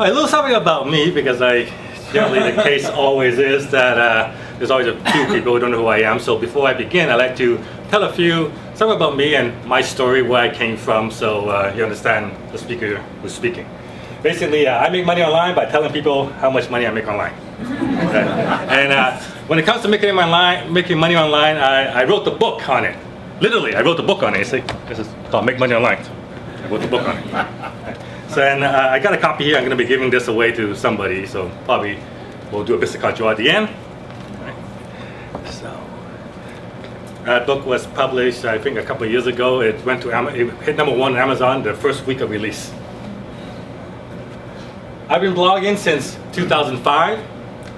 A little something about me, because generally the case always is that there's always a few people who don't know who I am. So before I begin, I'd like to tell something about me and my story, where I came from, so you understand the speaker who's speaking. Basically, I make money online by telling people how much money I make online. Okay. And when it comes to making money online, I wrote the book on it. Literally, I wrote the book on it. See, this is called Make Money Online. So I wrote the book on it. So, and I got a copy here. I'm going to be giving this away to somebody. So probably we'll do a business card draw at the end. Right. So that book was published, I think, a couple of years ago. It went to it hit #1 on Amazon the first week of release. I've been blogging since 2005.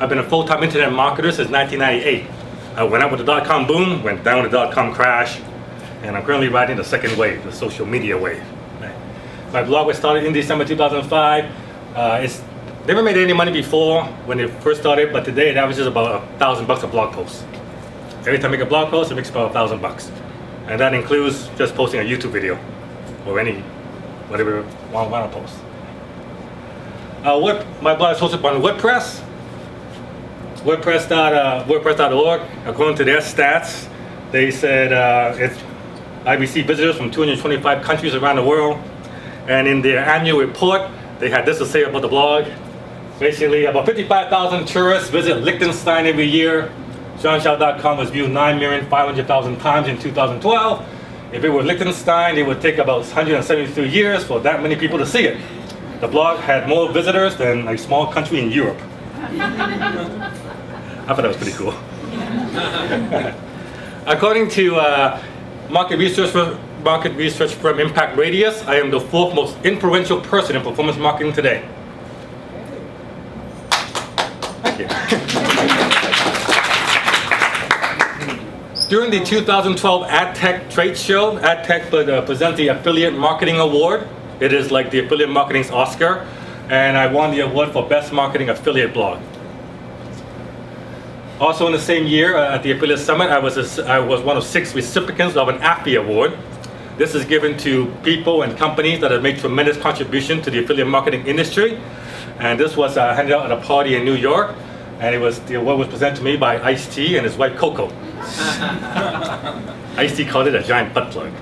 I've been a full-time internet marketer since 1998. I went up with the .com boom, went down with the .com crash, and I'm currently riding the second wave, the social media wave. My blog was started in December 2005. It's never made any money before when it first started, but today it averages about $1,000 a blog post. Every time I make a blog post, it makes about $1,000. And that includes just posting a YouTube video or whatever you want to post. My blog is hosted on WordPress, WordPress.org. According to their stats, they said I received visitors from 225 countries around the world. And in their annual report, they had this to say about the blog. Basically, about 55,000 tourists visit Liechtenstein every year. JohnShow.com was viewed 9,500,000 times in 2012. If it were Liechtenstein, it would take about 173 years for that many people to see it. The blog had more visitors than a small country in Europe. I thought that was pretty cool. According to market research firm Impact Radius, I am the 4th most influential person in performance marketing today. Thank you. During the 2012 AdTech trade show, AdTech presents the Affiliate Marketing Award. It is like the affiliate marketing's Oscar, and I won the award for Best Marketing Affiliate Blog. Also in the same year at the Affiliate Summit, I was one of 6 recipients of an AFI Award. This is given to people and companies that have made tremendous contribution to the affiliate marketing industry. And this was handed out at a party in New York, and the award was presented to me by Ice-T and his wife Coco. Ice-T called it a giant butt plug.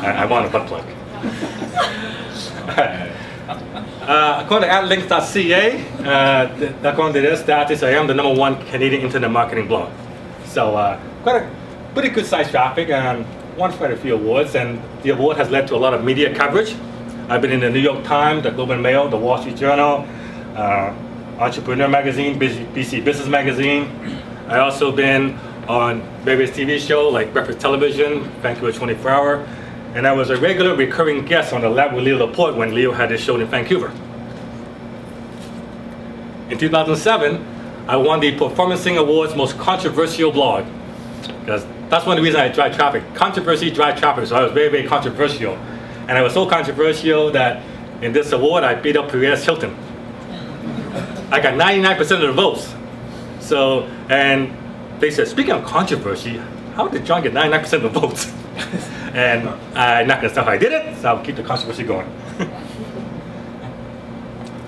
I want a butt plug. According to adlinks.ca, according to their status, I am the #1 Canadian internet marketing blog. So quite a pretty good sized traffic, and won quite a few awards, and the award has led to a lot of media coverage. I've been in the New York Times, the Globe and Mail, the Wall Street Journal, Entrepreneur Magazine, BC Business Magazine. I also been on various TV shows like Breakfast Television, Vancouver 24 Hour, and I was a regular recurring guest on the Lab with Leo Laporte when Leo had his show in Vancouver. In 2007, I won the Performancing Awards Most Controversial Blog, because that's one of the reasons I drive traffic. Controversy drives traffic, so I was very, very controversial. And I was so controversial that in this award, I beat up Perez Hilton. I got 99% of the votes. So, and they said, speaking of controversy, how did John get 99% of the votes? And I'm not going to tell how I did it, so I'll keep the controversy going.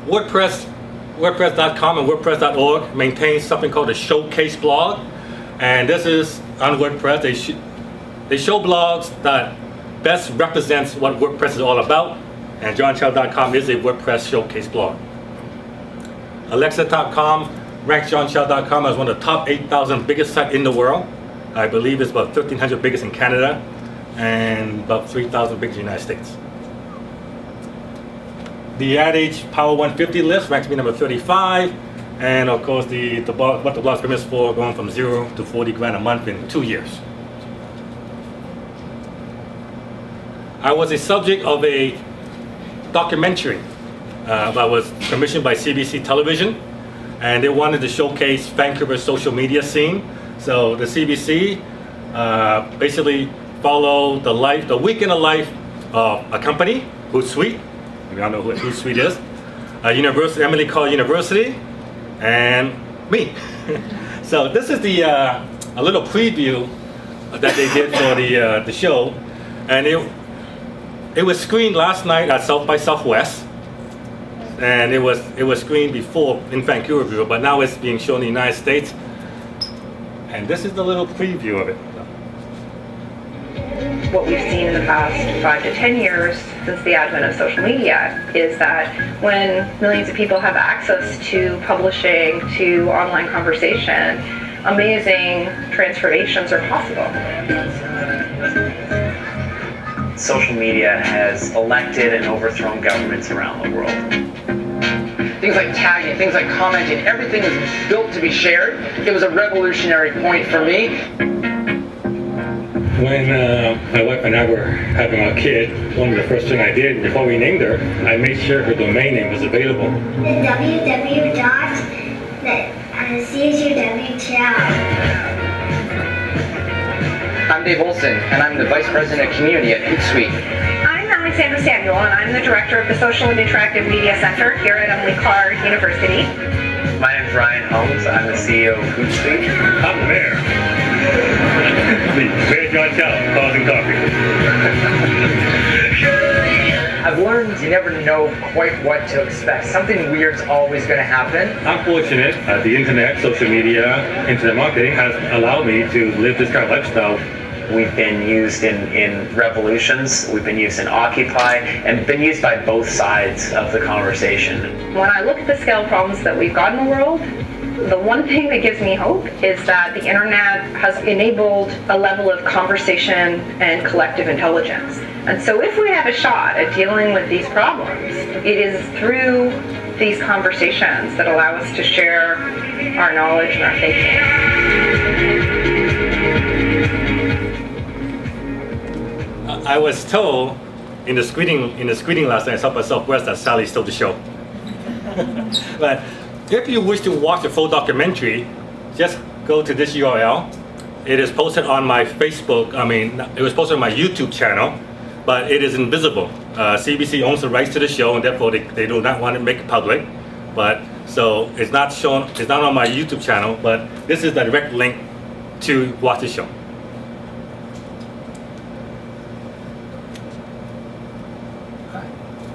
WordPress.com and WordPress.org maintain something called a Showcase blog. And this is on WordPress. They show blogs that best represents what WordPress is all about. And JohnShow.com is a WordPress Showcase blog. Alexa.com ranks JohnShow.com as one of the top 8,000 biggest sites in the world. I believe it's about 1,300 biggest in Canada and about 3,000 biggest in the United States. The Ad Age Power 150 list ranks me number 35. And of course, what the blog's famous for, going from 0 to 40 grand a month in 2 years. I was a subject of a documentary that was commissioned by CBC Television, and they wanted to showcase Vancouver's social media scene. So the CBC basically followed the week in the life of a company, Hootsuite. We all know who Hootsuite is. Emily Carr University, and me. So this is a little preview that they did for the show, and it It was screened last night at South by Southwest, and it was screened before in Vancouver, but now it's being shown in the United States. And this is the little preview of it. What we've seen in the past 5 to 10 years since the advent of social media is that when millions of people have access to publishing, to online conversation, amazing transformations are possible. Social media has elected and overthrown governments around the world. Things like tagging, things like commenting, everything is built to be shared. It was a revolutionary point for me. When my wife and I were having our kid, one of the first things I did before we named her, I made sure her domain name was available. The www.CSUW Chat. I'm Dave Olson, and I'm the Vice President of Community at Hootsuite. I'm Alexandra Samuel, and I'm the Director of the Social and Interactive Media Center here at Emily Carr University. My name's Ryan Holmes. I'm the CEO of Hootsuite. I'm the mayor. Mayor John Chow, causing coffee. I've learned you never know quite what to expect. Something weird's always going to happen. I'm fortunate. The internet, social media, internet marketing has allowed me to live this kind of lifestyle. We've been used in revolutions, we've been used in Occupy, and been used by both sides of the conversation. When I look at the scale problems that we've got in the world, the one thing that gives me hope is that the internet has enabled a level of conversation and collective intelligence. And so if we have a shot at dealing with these problems, it is through these conversations that allow us to share our knowledge and our thinking. I was told in the screening last night at South by Southwest that Sally stole the show. But if you wish to watch the full documentary, just go to this URL. It is posted on my Facebook. It was posted on my YouTube channel, but it is invisible. CBC owns the rights to the show, and therefore they do not want to make it public. But so it's not shown. It's not on my YouTube channel. But this is the direct link to watch the show.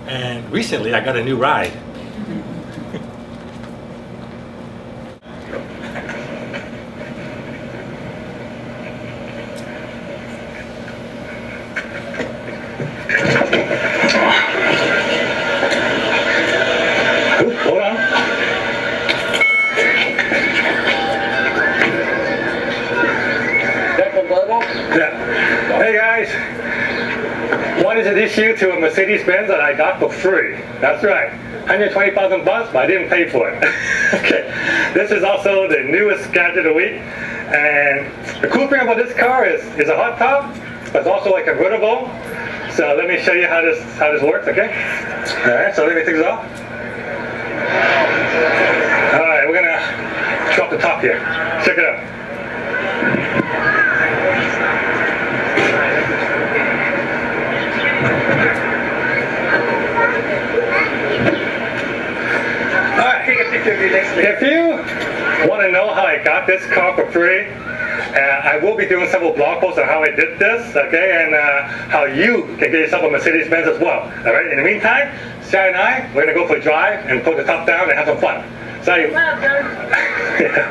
And recently, I got a new ride. Hold on. Yeah. Hey guys, what is an issue to a Mercedes-Benz that I got for free? That's right, 120,000 bucks, but I didn't pay for it. Okay, this is also the newest gadget of the week, and the cool thing about this car is a hot top, but it's also like convertible. So let me show you how this works. Okay. All right. So let me take this off. All right, we're gonna drop the top here. Check it out. All right, take a picture of you next to me. If you want to know how I got this car for free, I will be doing several blog posts on how I did this, okay, and how you can get yourself a Mercedes-Benz as well. All right. In the meantime, Sally and I, we're gonna go for a drive and put the top down and have some fun. Sally. Yeah.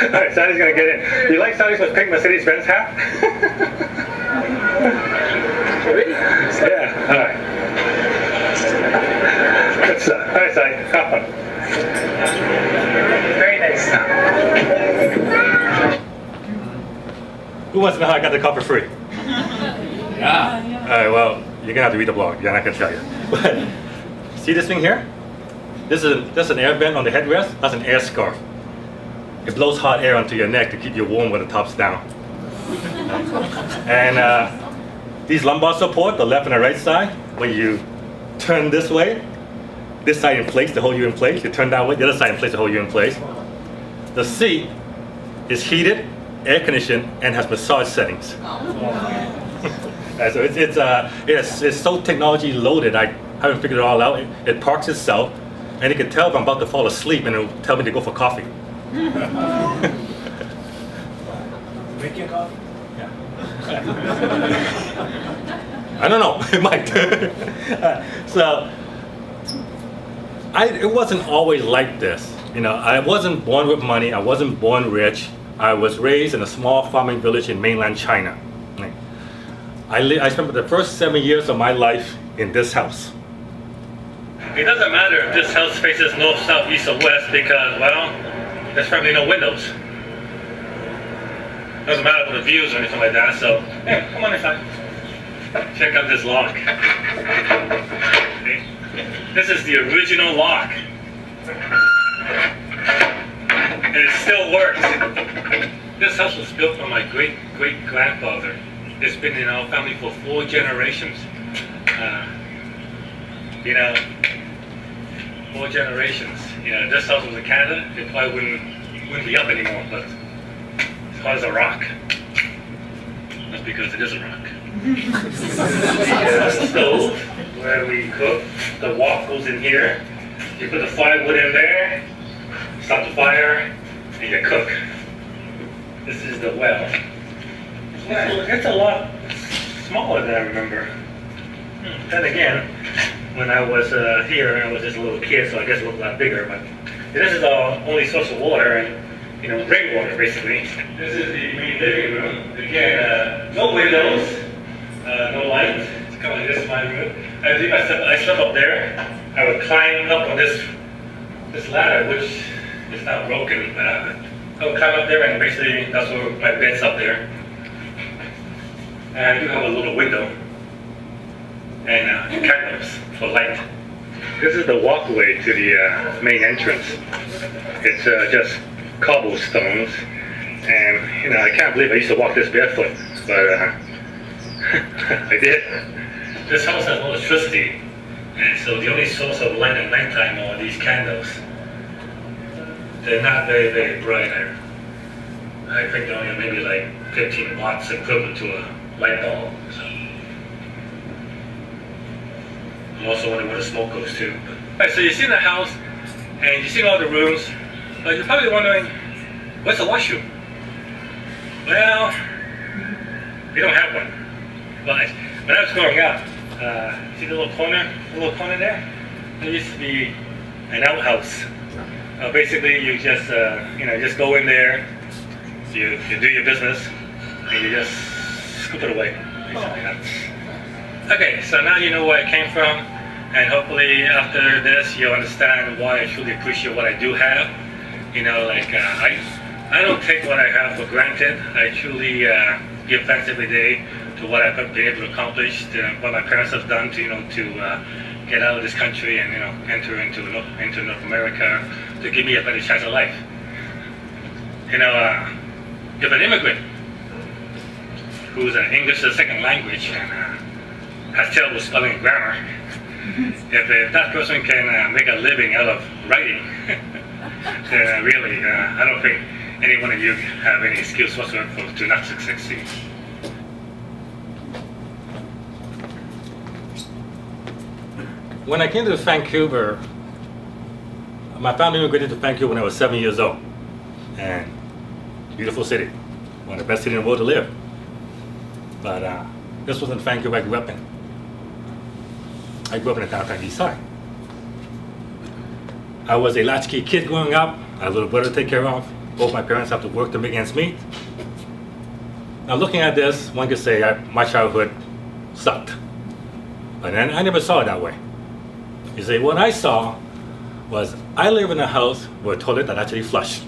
All right, Sally's gonna get in. You like Sally's pink Mercedes-Benz hat? Really? Yeah. All right. Good stuff. All right, Sally. Have fun. Very nice. Who wants to know how I got the car for free? Yeah. All right, well, you're gonna have to read the blog. Yeah, I can tell you. But see this thing here? This is an air vent on the headrest. That's an air scarf. It blows hot air onto your neck to keep you warm when the top's down. And these lumbar support, the left and the right side, when you turn this way, this side inflates to hold you in place. You turn that way, the other side inflates to hold you in place. The seat is heated, air conditioned, and has massage settings. So it's so technology loaded. I haven't figured it all out. It parks itself, and it can tell if I'm about to fall asleep, and it'll tell me to go for coffee. Make your coffee? Yeah. I don't know, it might. So, it wasn't always like this. You know, I wasn't born with money, I wasn't born rich. I was raised in a small farming village in mainland China. I spent the first 7 years of my life in this house. It doesn't matter if this house faces north, south, east, or west because, well, there's probably no windows. Doesn't matter for the views or anything like that, so, hey, come on inside. Check out this lock. Okay. This is the original lock. And it still works. This house was built by my great-great-grandfather. It's been in our family for 4 generations. You know, 4 generations. You know, this house was in Canada, it probably wouldn't be up anymore, but it's hard as a rock. That's because it is a rock. The stove where we cook, the wok goes in here. You put the firewood in there, start the fire, and you cook. This is the well. It's a lot smaller than I remember. Then again, when I was here, I was just a little kid, so I guess it looked a lot bigger. But this is our only source of water, and you know, rainwater basically. This is the main living room. Again, no windows, no light. It's kind of like this is my room. I slept up there. I would climb up on this ladder, which is not broken. I would climb up there, and basically that's where my bed's up there. And I do have a little window and candles for light. This is the walkway to the main entrance. It's just cobblestones, and you know, I can't believe I used to walk this barefoot, but I did. This house has no electricity, and so the only source of light at nighttime are these candles. They're not very, very bright. I think they're only maybe like 15 watts, equivalent to a light bulb. So. I'm also wondering where the smoke goes to. Alright, so you've seen the house, and you've seen all the rooms, but you're probably wondering, where's the washroom? Well, we don't have one. But when I was growing up, see the little corner there? There used to be an outhouse. Basically, you just just go in there, you do your business, and you just scoop it away. Okay, so now you know where I came from, and hopefully after this you'll understand why I truly appreciate what I do have. You know, like I don't take what I have for granted. I truly give thanks every day to what I've been able to accomplish, to what my parents have done to get out of this country and enter into North America to give me a better chance of life. You know, if an immigrant who's an English as a second language and has terrible spelling and grammar, if that person can make a living out of writing, then really, I don't think any one of you have any skills whatsoever to not succeed. When I came to Vancouver, my family immigrated to Vancouver when I was 7 years old. And beautiful city, one of the best cities in the world to live. But this wasn't Vancouver I grew up in. I grew up in the downtown east side. I was a latchkey kid growing up. I had a little brother to take care of. Both my parents have to work to make ends meet. Now looking at this, one could say my childhood sucked. But then I never saw it that way. You see, what I saw was I live in a house with a toilet that actually flushed.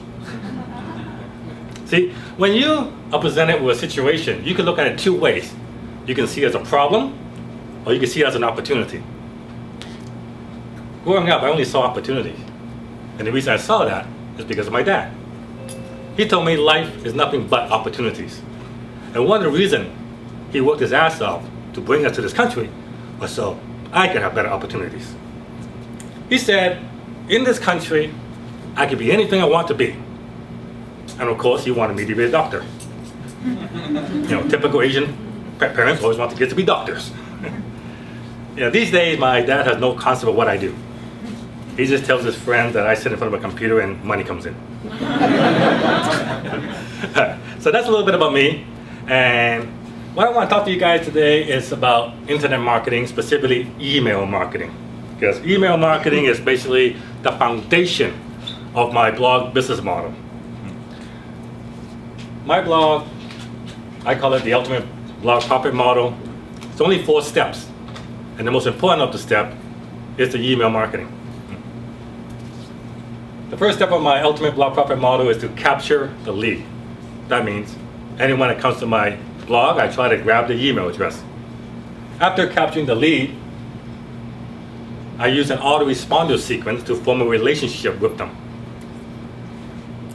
See, when you are presented with a situation, you can look at it 2 ways. You can see it as a problem, or you can see it as an opportunity. Growing up, I only saw opportunities. And the reason I saw that is because of my dad. He told me life is nothing but opportunities. And one of the reasons he worked his ass off to bring us to this country was so I could have better opportunities. He said, in this country, I could be anything I want to be. And of course, he wanted me to be a doctor. Typical Asian parents always want the kids to be doctors. These days, my dad has no concept of what I do. He just tells his friends that I sit in front of a computer and money comes in. So that's a little bit about me. And What I want to talk to you guys today is about internet marketing, specifically email marketing. Because email marketing is basically the foundation of my blog business model. My blog, I call it the ultimate blog profit model. It's only 4 steps. And the most important of the step is the email marketing. The first step of my ultimate blog profit model is to capture the lead. That means anyone that comes to my blog, I try to grab the email address. After capturing the lead, I use an autoresponder sequence to form a relationship with them.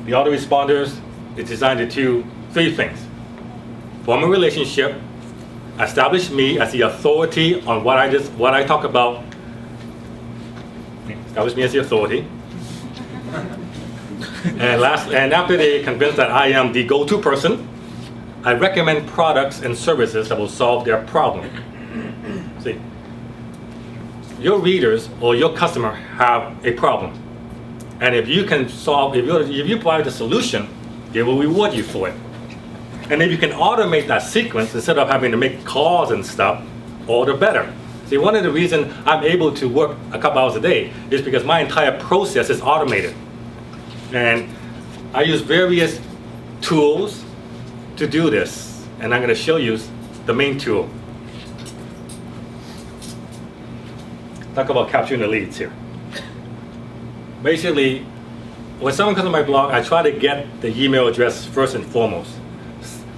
The autoresponders is designed to do 3 things. Form a relationship, establish me as the authority on what I talk about. Establish me as the authority. And after they convince that I am the go-to person, I recommend products and services that will solve their problem. See, your readers or your customer have a problem, and if you can solve, if you provide the solution, they will reward you for it. And if you can automate that sequence instead of having to make calls and stuff, all the better. See, one of the reasons I'm able to work a couple hours a day is because my entire process is automated. And I use various tools to do this. And I'm going to show you the main tool. Talk about capturing the leads here. Basically, when someone comes to my blog, I try to get the email address first and foremost.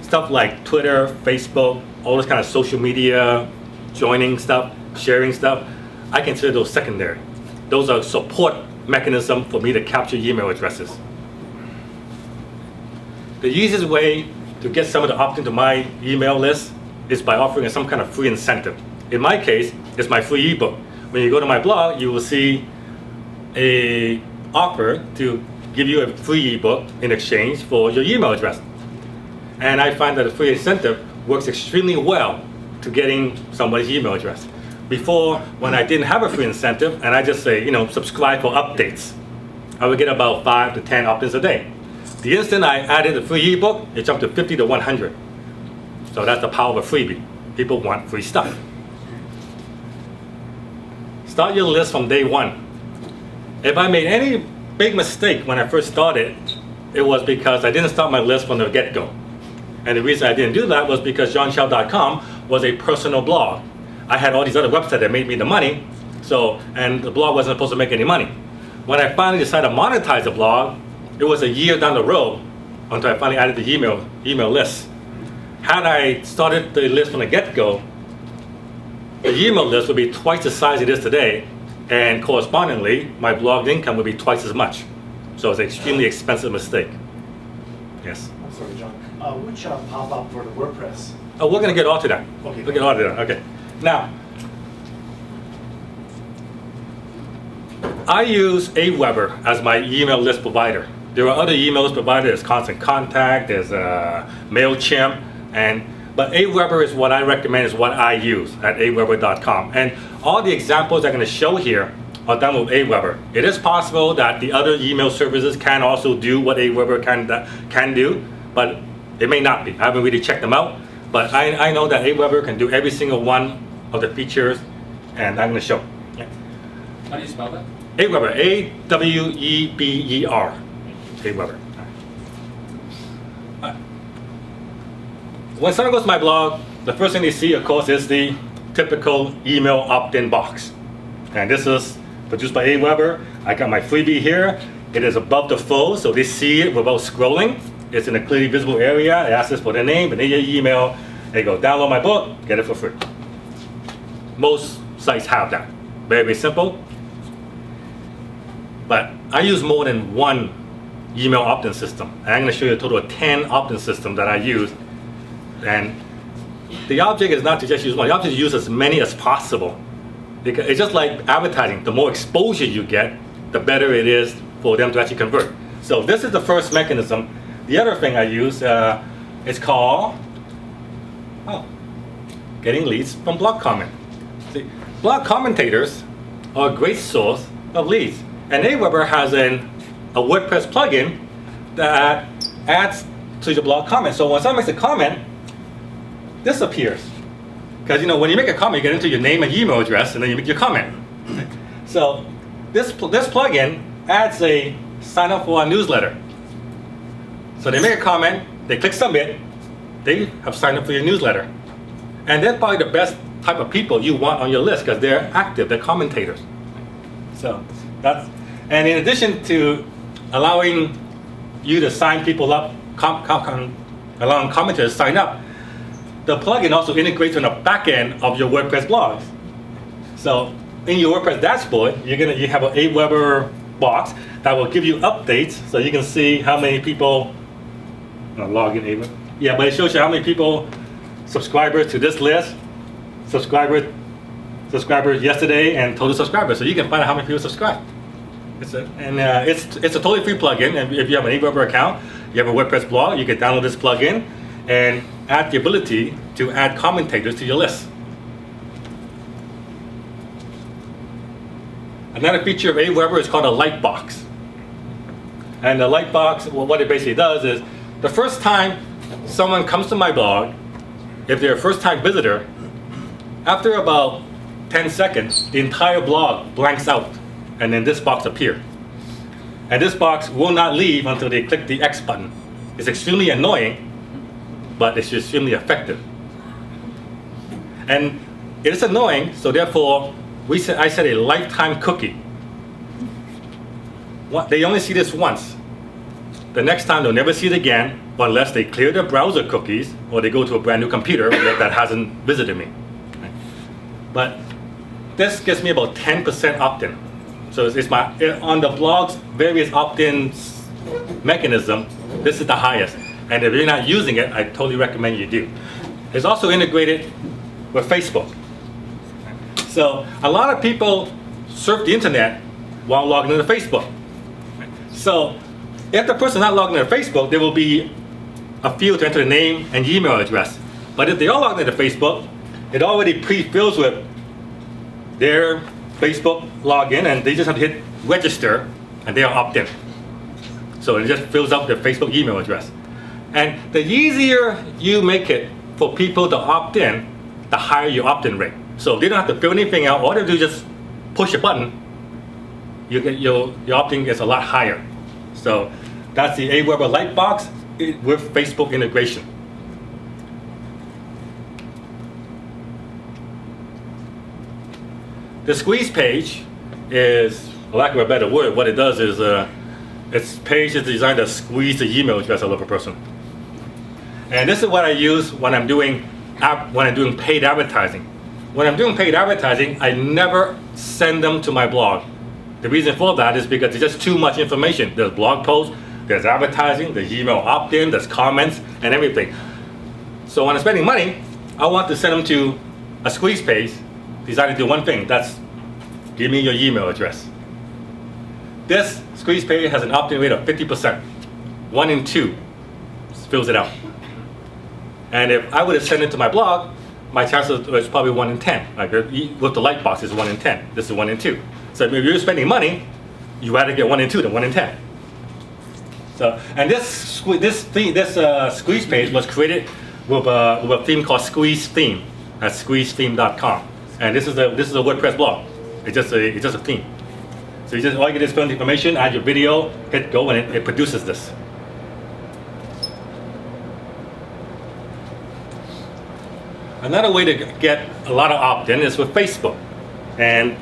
Stuff like Twitter, Facebook, all this kind of social media, joining stuff, sharing stuff, I consider those secondary. Those are support mechanism for me to capture email addresses. The easiest way to get someone to opt into my email list is by offering some kind of free incentive. In my case, it's my free ebook. When you go to my blog, you will see an offer to give you a free ebook in exchange for your email address. And I find that a free incentive works extremely well to getting somebody's email address. Before, when I didn't have a free incentive, and I just say, subscribe for updates, I would get about 5 to 10 opt-ins a day. The instant I added a free ebook, it jumped to 50 to 100. So that's the power of a freebie. People want free stuff. Start your list from day 1. If I made any big mistake when I first started, it was because I didn't start my list from the get-go. And the reason I didn't do that was because johnchow.com was a personal blog. I had all these other websites that made me the money, and the blog wasn't supposed to make any money. When I finally decided to monetize the blog, it was a year down the road until I finally added the email list. Had I started the list from the get-go, the email list would be twice the size it is today, and correspondingly, my blog income would be twice as much. So it's an extremely expensive mistake. Yes? I'm sorry, John. Which pop-up for the WordPress? Oh, we're going to get all to that. Okay. We'll get all to that. Okay. Now, I use Aweber as my email list provider. There are other email list providers. There's Constant Contact, there's MailChimp, but Aweber is what I recommend, is what I use at aweber.com. And all the examples I'm going to show here are done with Aweber. It is possible that the other email services can also do what Aweber can do, but it may not be. I haven't really checked them out, but I know that Aweber can do every single one of the features, and I'm going to show. Yeah. How do you spell that? Aweber, A-W-E-B-E-R. Aweber. When someone goes to my blog, the first thing they see, of course, is the typical email opt-in box. And this is produced by Aweber. I got my freebie here. It is above the fold, so they see it without scrolling. It's in a clearly visible area. It asks for their name and their email. They go, download my book, get it for free. Most sites have that. Very, very simple. But I use more than one email opt-in system. And I'm going to show you a total of 10 opt-in systems that I use. And the object is not to just use one. The object is to use as many as possible. Because it's just like advertising. The more exposure you get, the better it is for them to actually convert. So this is the first mechanism. The other thing I use is called getting leads from blog comment. See, blog commentators are a great source of leads. And Aweber has a WordPress plugin that adds to your blog comment. So when someone makes a comment, this appears. Because when you make a comment, you get into your name and email address, and then you make your comment. So this plugin adds a sign up for a newsletter. So they make a comment, they click submit, they have signed up for your newsletter. And they're probably the best type of people you want on your list because they're active, they're commentators. So and in addition to allowing you to sign people up, allowing commenters to sign up, the plugin also integrates on the back end of your WordPress blogs. So in your WordPress dashboard, you have an Aweber box that will give you updates, so you can see how many people log in Aweber. Yeah, but it shows you how many people, subscribers to this list, subscribers yesterday, and total subscribers. So you can find out how many people subscribe. It's a totally free plugin, and if you have an Aweber account, you have a WordPress blog, you can download this plugin and add the ability to add commentators to your list. Another feature of Aweber is called a Lightbox. And the Lightbox, well, what it basically does is, the first time someone comes to my blog, if they're a first-time visitor, after about 10 seconds, the entire blog blanks out, and then this box appears. And this box will not leave until they click the X button. It's extremely annoying, but it's extremely effective. And it is annoying, so therefore, I set a lifetime cookie. They only see this once. The next time they'll never see it again, unless they clear their browser cookies or they go to a brand new computer that hasn't visited me. But this gets me about 10% opt-in. So on the blog's various opt-in mechanism, this is the highest. And if you're not using it, I totally recommend you do. It's also integrated with Facebook. So a lot of people surf the internet while logging into Facebook. So if the person is not logged into Facebook, there will be a field to enter the name and email address. But if they are logged into Facebook, it already pre-fills with their Facebook login, and they just have to hit register, and they are opt-in. So it just fills up their Facebook email address. And the easier you make it for people to opt in, the higher your opt-in rate. So they don't have to fill anything out. All they do is just push a button. Your opt-in gets a lot higher. So that's the Aweber Lightbox with Facebook integration. The squeeze page is, for lack of a better word, what it does is its page is designed to squeeze the email address of a person. And this is what I use when I'm doing paid advertising. When I'm doing paid advertising, I never send them to my blog. The reason for that is because there's just too much information. There's blog posts, there's advertising, there's email opt-in, there's comments, and everything. So when I'm spending money, I want to send them to a squeeze page designed to do one thing. That's give me your email address. This squeeze page has an opt-in rate of 50%. 1 in 2 fills it out. And if I were to send it to my blog, my chances is probably 1 in 10. Like with the Lightbox, it's 1 in 10. This is 1 in 2. So if you're spending money, you rather get 1 in 2 than 1 in 10. So, and this squeeze page was created with a theme called Squeeze Theme at squeezetheme.com. And this is a WordPress blog. It's just a theme. So all you get is fill in the information, add your video, hit go, and it produces this. Another way to get a lot of opt-in is with Facebook, and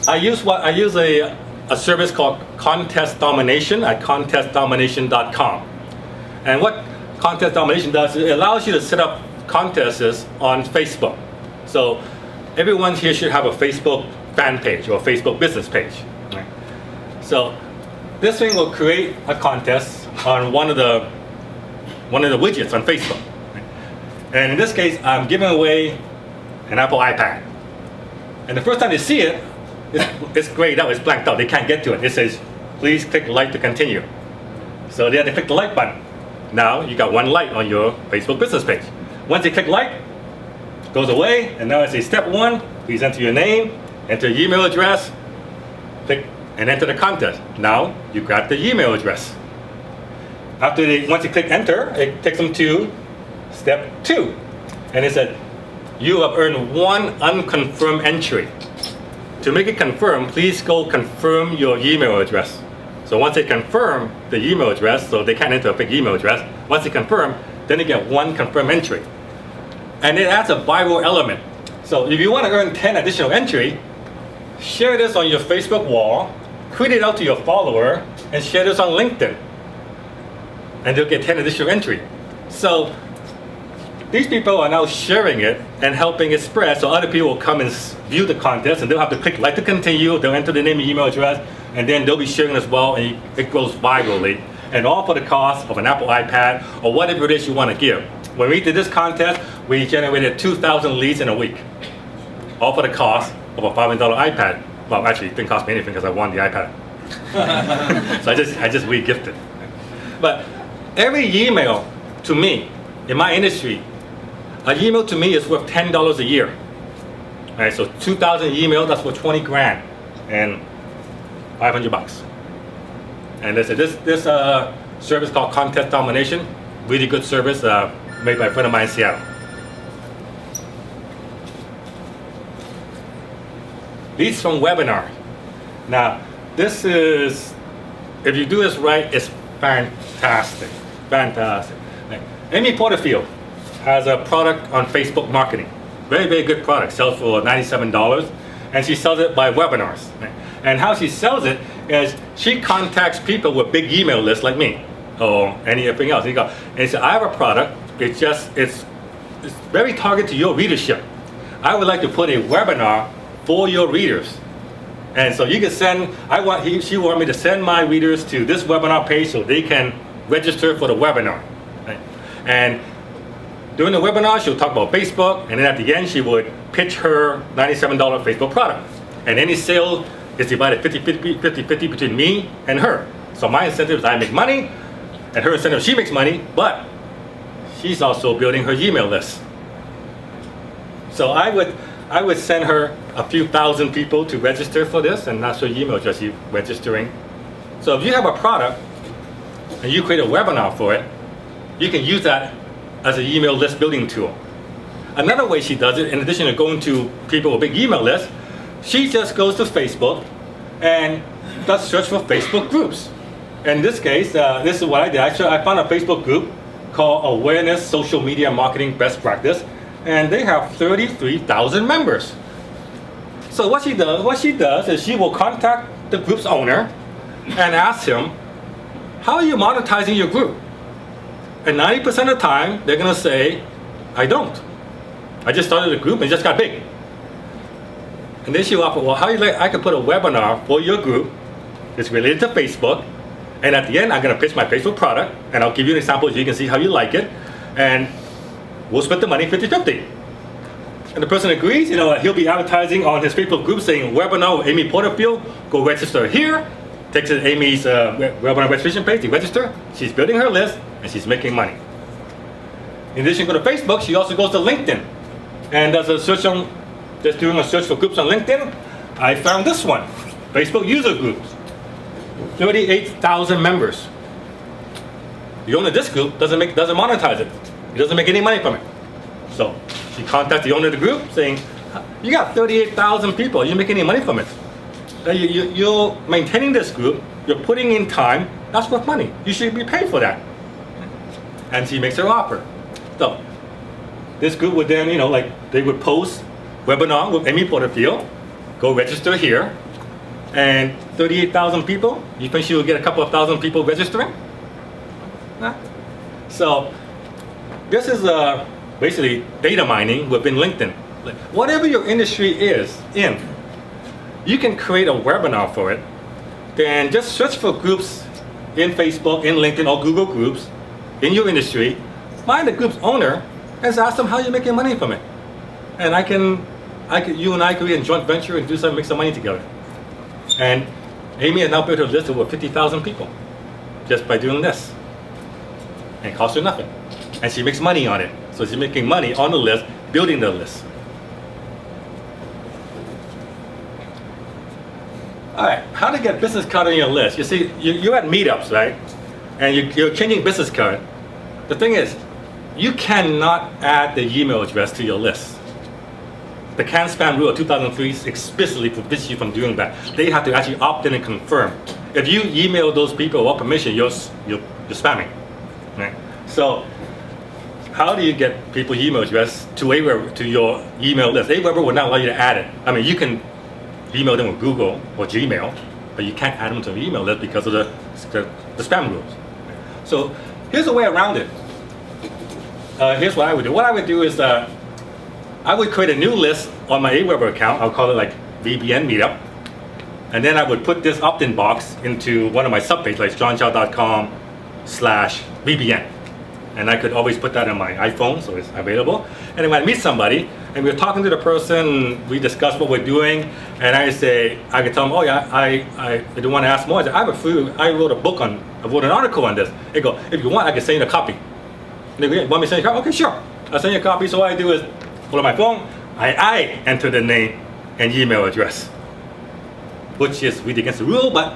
I use a service called Contest Domination at contestdomination.com. And what Contest Domination does is it allows you to set up contests on Facebook. So everyone here should have a Facebook fan page or a Facebook business page. Right? So this thing will create a contest on one of the widgets on Facebook. And in this case, I'm giving away an Apple iPad. And the first time they see it, it's grayed out, it's blanked out, they can't get to it. It says, please click like to continue. So they have to click the like button. Now you got 1 like on your Facebook business page. Once you click like, it goes away, and now I say step 1, please enter your name, enter your email address, click and enter the contest. Now you got the email address. Once you click enter, it takes them to Step 2. And it said, you have earned 1 unconfirmed entry. To make it confirm, please go confirm your email address. So once they confirm the email address, so they can't enter a fake email address, once they confirm, then they get 1 confirmed entry. And it adds a viral element. So if you want to earn 10 additional entry, share this on your Facebook wall, tweet it out to your follower, and share this on LinkedIn. And they'll get 10 additional entry. So these people are now sharing it and helping it spread, so other people will come and view the contest, and they'll have to click like to continue, they'll enter the name and email address, and then they'll be sharing as well, and it goes virally. And all for the cost of an Apple iPad or whatever it is you want to give. When we did this contest, we generated 2,000 leads in a week. All for the cost of a $500 iPad. Well, actually, it didn't cost me anything because I won the iPad. So I just re-gifted. But every email to me, in my industry, an email to me is worth $10 a year. All right, so 2,000 emails, that's worth 20 grand and 500 bucks. And there's this service called Contest Domination, really good service made by a friend of mine in Seattle. Leads from webinar. Now, this is, if you do this right, it's fantastic, fantastic. Amy Porterfield has a product on Facebook marketing. Very, very good product, sells for $97, and she sells it by webinars. And how she sells it is she contacts people with big email lists like me, or anything else. And she says, I have a product, it's very targeted to your readership. I would like to put a webinar for your readers. And so you can send, she wanted me to send my readers to this webinar page so they can register for the webinar. Right? And during the webinar, she'll talk about Facebook, and then at the end, she would pitch her $97 Facebook product. And any sale is divided 50-50 between me and her. So my incentive is I make money, and her incentive, she makes money, but she's also building her email list. So I would send her a few thousand people to register for this, and that's her email address you're registering. So if you have a product, and you create a webinar for it, you can use that as an email list building tool. Another way she does it, in addition to going to people with big email lists, she just goes to Facebook and does search for Facebook groups. In this case, this is what I did. I found a Facebook group called Awareness Social Media Marketing Best Practice, and they have 33,000 members. So what she does is she will contact the group's owner and ask him, how are you monetizing your group? And 90% of the time, they're going to say, I don't. I just started a group and it just got big. And then she'll offer, well, how you like, I can put a webinar for your group. It's related to Facebook. And at the end, I'm going to pitch my Facebook product. And I'll give you an example so you can see how you like it. And we'll split the money 50-50. And the person agrees, he'll be advertising on his Facebook group saying, webinar with Amy Porterfield, go register here. Takes it to Amy's webinar registration page, to register. She's building her list, and she's making money. In addition to Facebook, she also goes to LinkedIn and does a search on, just doing a search for groups on LinkedIn. I found this one, Facebook user groups, 38,000 members. The owner of this group doesn't monetize it. He doesn't make any money from it. So she contacts the owner of the group saying, you got 38,000 people, you make any money from it? You're maintaining this group, you're putting in time, that's worth money. You should be paid for that. And she makes her offer. So this group would then, they would post webinar with Amy Porterfield, go register here, and 38,000 people, you think she will get a couple of thousand people registering? Nah. So this is basically data mining within LinkedIn. Whatever your industry is in, you can create a webinar for it, then just search for groups in Facebook, in LinkedIn, or Google groups in your industry, find the group's owner, and ask them how you're making money from it. And you and I could be in joint venture and do something, make some money together. And Amy has now built her list of over 50,000 people just by doing this. And it costs her nothing. And she makes money on it. So she's making money on the list, building the list. All right, how to get business card on your list. You see, you're at meetups, right? And you're changing business card. The thing is, you cannot add the email address to your list. The can spam rule of 2003 explicitly forbids you from doing that. They have to actually opt in and confirm. If you email those people without permission, you're spamming. Right? So how do you get people's email address to Aweber, to your email list? Aweber will not allow you to add it. I mean, you can email them with Google or Gmail, but you can't add them to an email list because of the spam rules. So here's a way around it. Here's what I would do. What I would do is I would create a new list on my Aweber account. I'll call it like VBN Meetup. And then I would put this opt-in box into one of my subpages, like johnchow.com/VBN. And I could always put that on my iPhone, so it's available. And then when I meet somebody, and we're talking to the person, we discuss what we're doing, and I say, I can tell them, oh yeah, I don't want to ask more. I say, I wrote a book I wrote an article on this. They go, if you want, I can send you a copy. They go, want me to send you a copy? Okay, sure. I'll send you a copy. So what I do is, pull up my phone, I enter the name and email address, which is really against the rule, but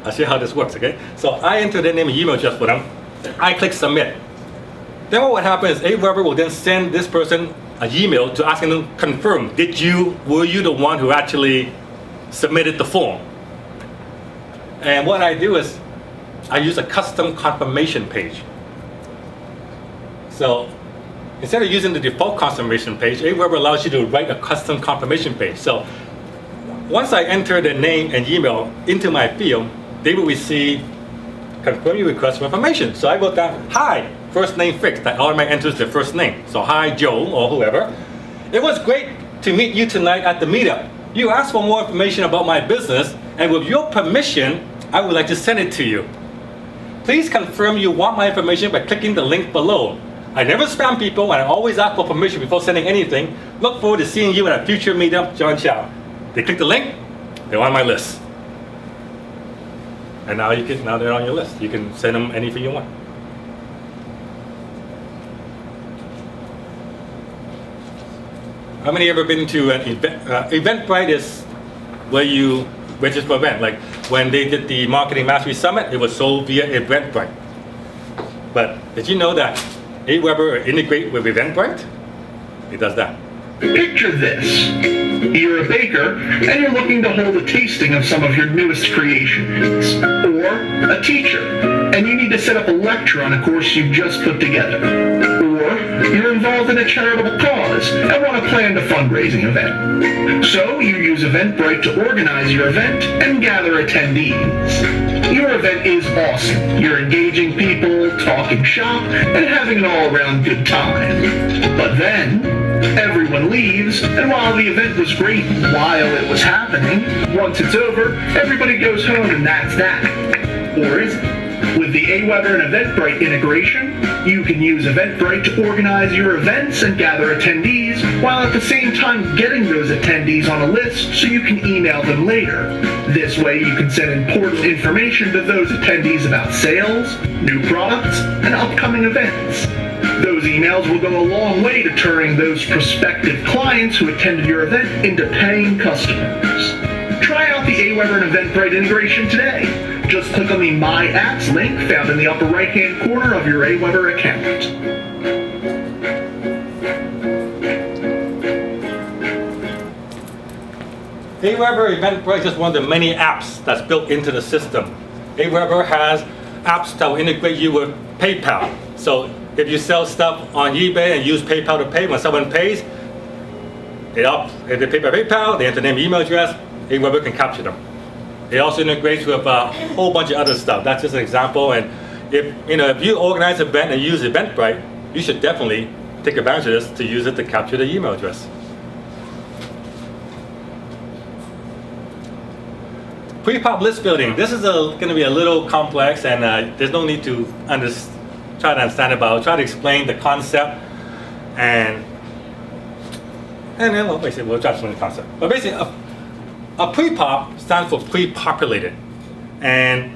I'll show you how this works, okay? So I enter the name and email address for them. I click submit. Then what would happen is Aweber will then send this person an email to asking them confirm, were you the one who actually submitted the form? And what I do is I use a custom confirmation page. So instead of using the default confirmation page, Aweber allows you to write a custom confirmation page. So once I enter the name and email into my field, they will receive confirming request for information. So I wrote down, hi, first name fixed. That automatically enters the first name. So hi, Joe, or whoever. It was great to meet you tonight at the meetup. You asked for more information about my business, and with your permission, I would like to send it to you. Please confirm you want my information by clicking the link below. I never spam people, and I always ask for permission before sending anything. Look forward to seeing you at a future meetup, John Chow. They click the link, they're on my list. And now they're on your list. You can send them anything you want. How many ever been to an event? Eventbrite is where you register for an event. Like when they did the Marketing Mastery Summit, it was sold via Eventbrite. But did you know that Aweber integrate with Eventbrite? It does that. Picture this. You're a baker, and you're looking to hold a tasting of some of your newest creations. Or a teacher, and you need to set up a lecture on a course you've just put together. Or you're involved in a charitable cause and want to plan a fundraising event. So you use Eventbrite to organize your event and gather attendees. Your event is awesome. You're engaging people, talking shop, and having an all-around good time. But then, everyone leaves, and while the event was great while it was happening, once it's over, everybody goes home and that's that. Or is it? With the Aweber and Eventbrite integration, you can use Eventbrite to organize your events and gather attendees, while at the same time getting those attendees on a list so you can email them later. This way you can send important information to those attendees about sales, new products, and upcoming events. Those emails will go a long way to turning those prospective clients who attended your event into paying customers. Try out the Aweber and Eventbrite integration today. Just click on the My Apps link found in the upper right-hand corner of your Aweber account. Aweber Eventbrite is just one of the many apps that's built into the system. Aweber has apps that will integrate you with PayPal. So if you sell stuff on eBay and use PayPal to pay, when someone pays, if they pay by PayPal, they enter name and email address, Aweber can capture them. It also integrates with a whole bunch of other stuff. That's just an example. And if you organize an event and use Eventbrite, you should definitely take advantage of this to use it to capture the email address. Pre-pop list building. This is going to be a little complex, and there's no need to try to understand it, but I'll try to explain the concept, and then we'll try to explain the concept. But basically, a pre-pop stands for pre-populated, and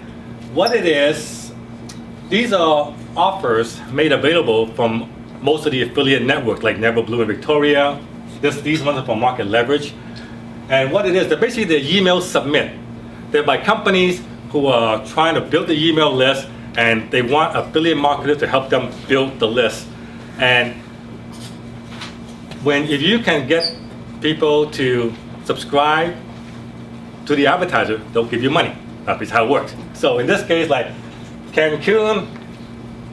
what it is, these are offers made available from most of the affiliate networks like Never Blue and Victoria. These ones are for market leverage, and what it is, they're basically the email submit. They're by companies who are trying to build the email list, and they want affiliate marketers to help them build the list. And if you can get people to subscribe to the advertiser, they'll give you money. That's how it works. So in this case, like Cancun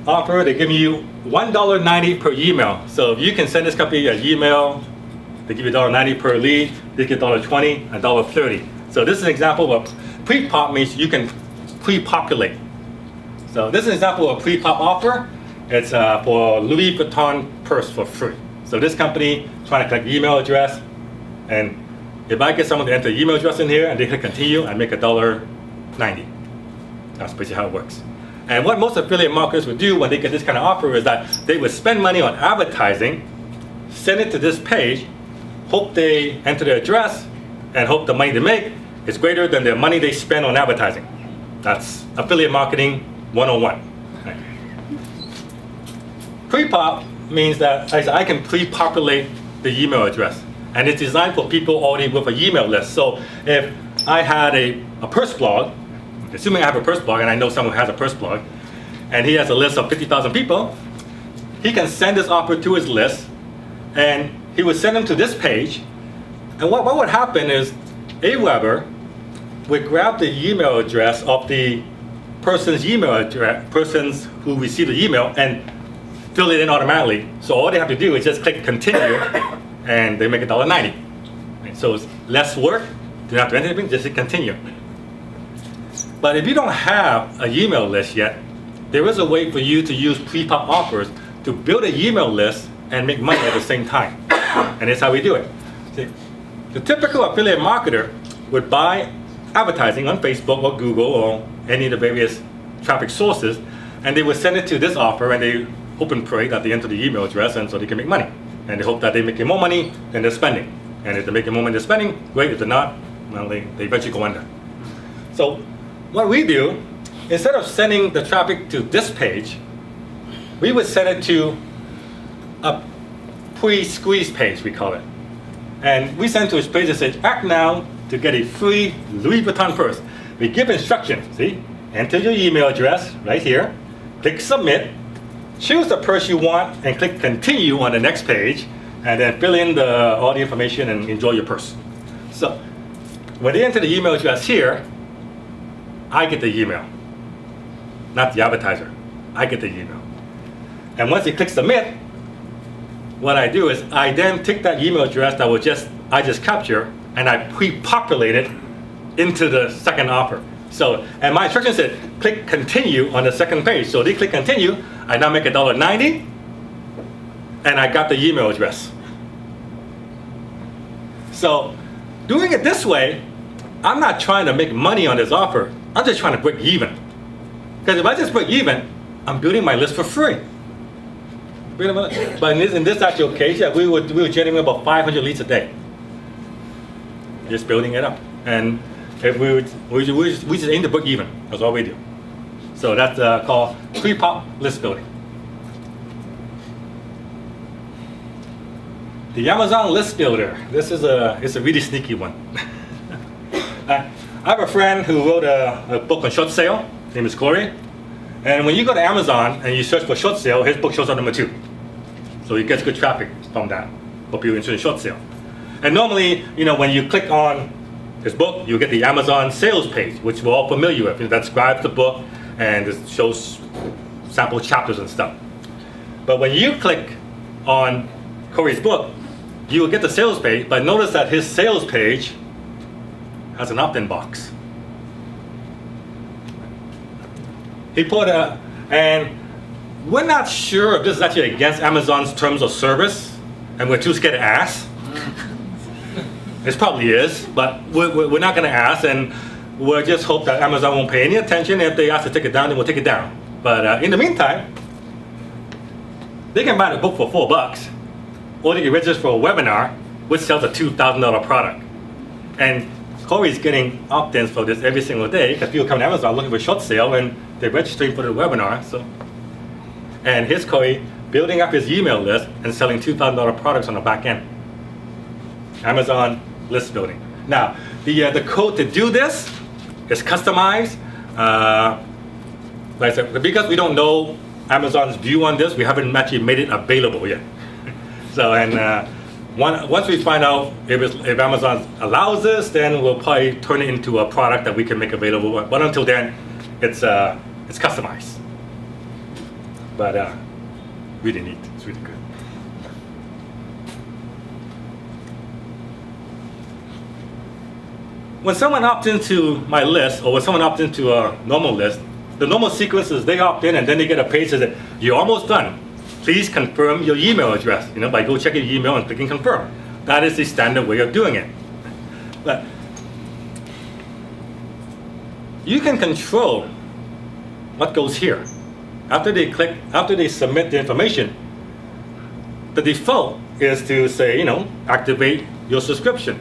offer, they give you $1.90 per email. So if you can send this company an email, they give you $1.90 per lead, they get $1.20 and $1.30. So this is an example of pre-pop means you can pre-populate. So this is an example of a pre-pop offer. It's for Louis Vuitton purse for free. So this company trying to collect email address, and if I get someone to enter the email address in here and they click continue, I make $1.90. That's basically how it works. And what most affiliate marketers would do when they get this kind of offer is that they would spend money on advertising, send it to this page, hope they enter their address, and hope the money they make is greater than the money they spend on advertising. That's affiliate marketing 101. Right. Pre-pop means that I can pre-populate the email address. And it's designed for people already with an email list. So if I had a purse blog, assuming I have a purse blog and I know someone who has a purse blog, and he has a list of 50,000 people, he can send this offer to his list, and he would send them to this page. And what would happen is Aweber would grab the email address of the person's email address, persons who received the email, and fill it in automatically. So all they have to do is just click continue, and they make $1.90. Right? So it's less work. You don't have to enter anything, just hit continue. But if you don't have an email list yet, there is a way for you to use pre-pop offers to build an email list and make money at the same time. And that's how we do it. See, the typical affiliate marketer would buy advertising on Facebook or Google or any of the various traffic sources, and they would send it to this offer, and they hope and pray that they enter the email address, and so they can make money. And they hope that they're making more money than they're spending. And if they're making more money than they're spending, great. If they're not, well, they eventually go under. So what we do, instead of sending the traffic to this page, we would send it to a pre-squeeze page, we call it. And we send to a page that says, act now to get a free Louis Vuitton purse. We give instructions, see? Enter your email address right here, click submit, choose the purse you want, and click continue on the next page, and then fill in all the information and enjoy your purse. So when they enter the email address here, I get the email, not the advertiser. I get the email. And once they click submit, what I do is I then take that email address that I just captured, and I pre-populate it into the second offer. So, and my instruction said, click continue on the second page. So they click continue, I now make $1.90, and I got the email address. So doing it this way, I'm not trying to make money on this offer. I'm just trying to break even. Because if I just break even, I'm building my list for free. But in this actual case, yeah, we would generate about 500 leads a day. Just building it up. And if we just aim to break even. That's all we do. So that's called pre-pop list building. The Amazon List Builder. This is it's a really sneaky one. I have a friend who wrote a book on short sale. His name is Corey. And when you go to Amazon and you search for short sale, his book shows up number 2. So he gets good traffic from that for people interested in short sale. And normally, when you click on his book, you get the Amazon sales page, which we're all familiar with. That describes the book and it shows sample chapters and stuff. But when you click on Corey's book, you will get the sales page, but notice that his sales page has an opt-in box. He put and we're not sure if this is actually against Amazon's terms of service, and we're too scared to ask. It probably is, but we're not going to ask, and we'll just hope that Amazon won't pay any attention. If they ask to take it down, then we'll take it down. But in the meantime, they can buy the book for $4, or they can register for a webinar, which sells a $2,000 product. And Corey's getting opt-ins for this every single day because people come to Amazon looking for a short sale and they're registering for the webinar. So, and here's Corey building up his email list and selling $2,000 products on the back end. Amazon list building. Now, the code to do this is customized. Like I said, because we don't know Amazon's view on this. We haven't actually made it available yet. So, and once we find out if Amazon allows this, then we'll probably turn it into a product that we can make available. But until then, it's customized. But really neat. It's really good. When someone opts into my list, or when someone opts into a normal list, the normal sequence is they opt in and then they get a page that says, you're almost done. Please confirm your email address, by go checking your email and clicking confirm. That is the standard way of doing it. But you can control what goes here. After they submit the information, the default is to say, activate your subscription.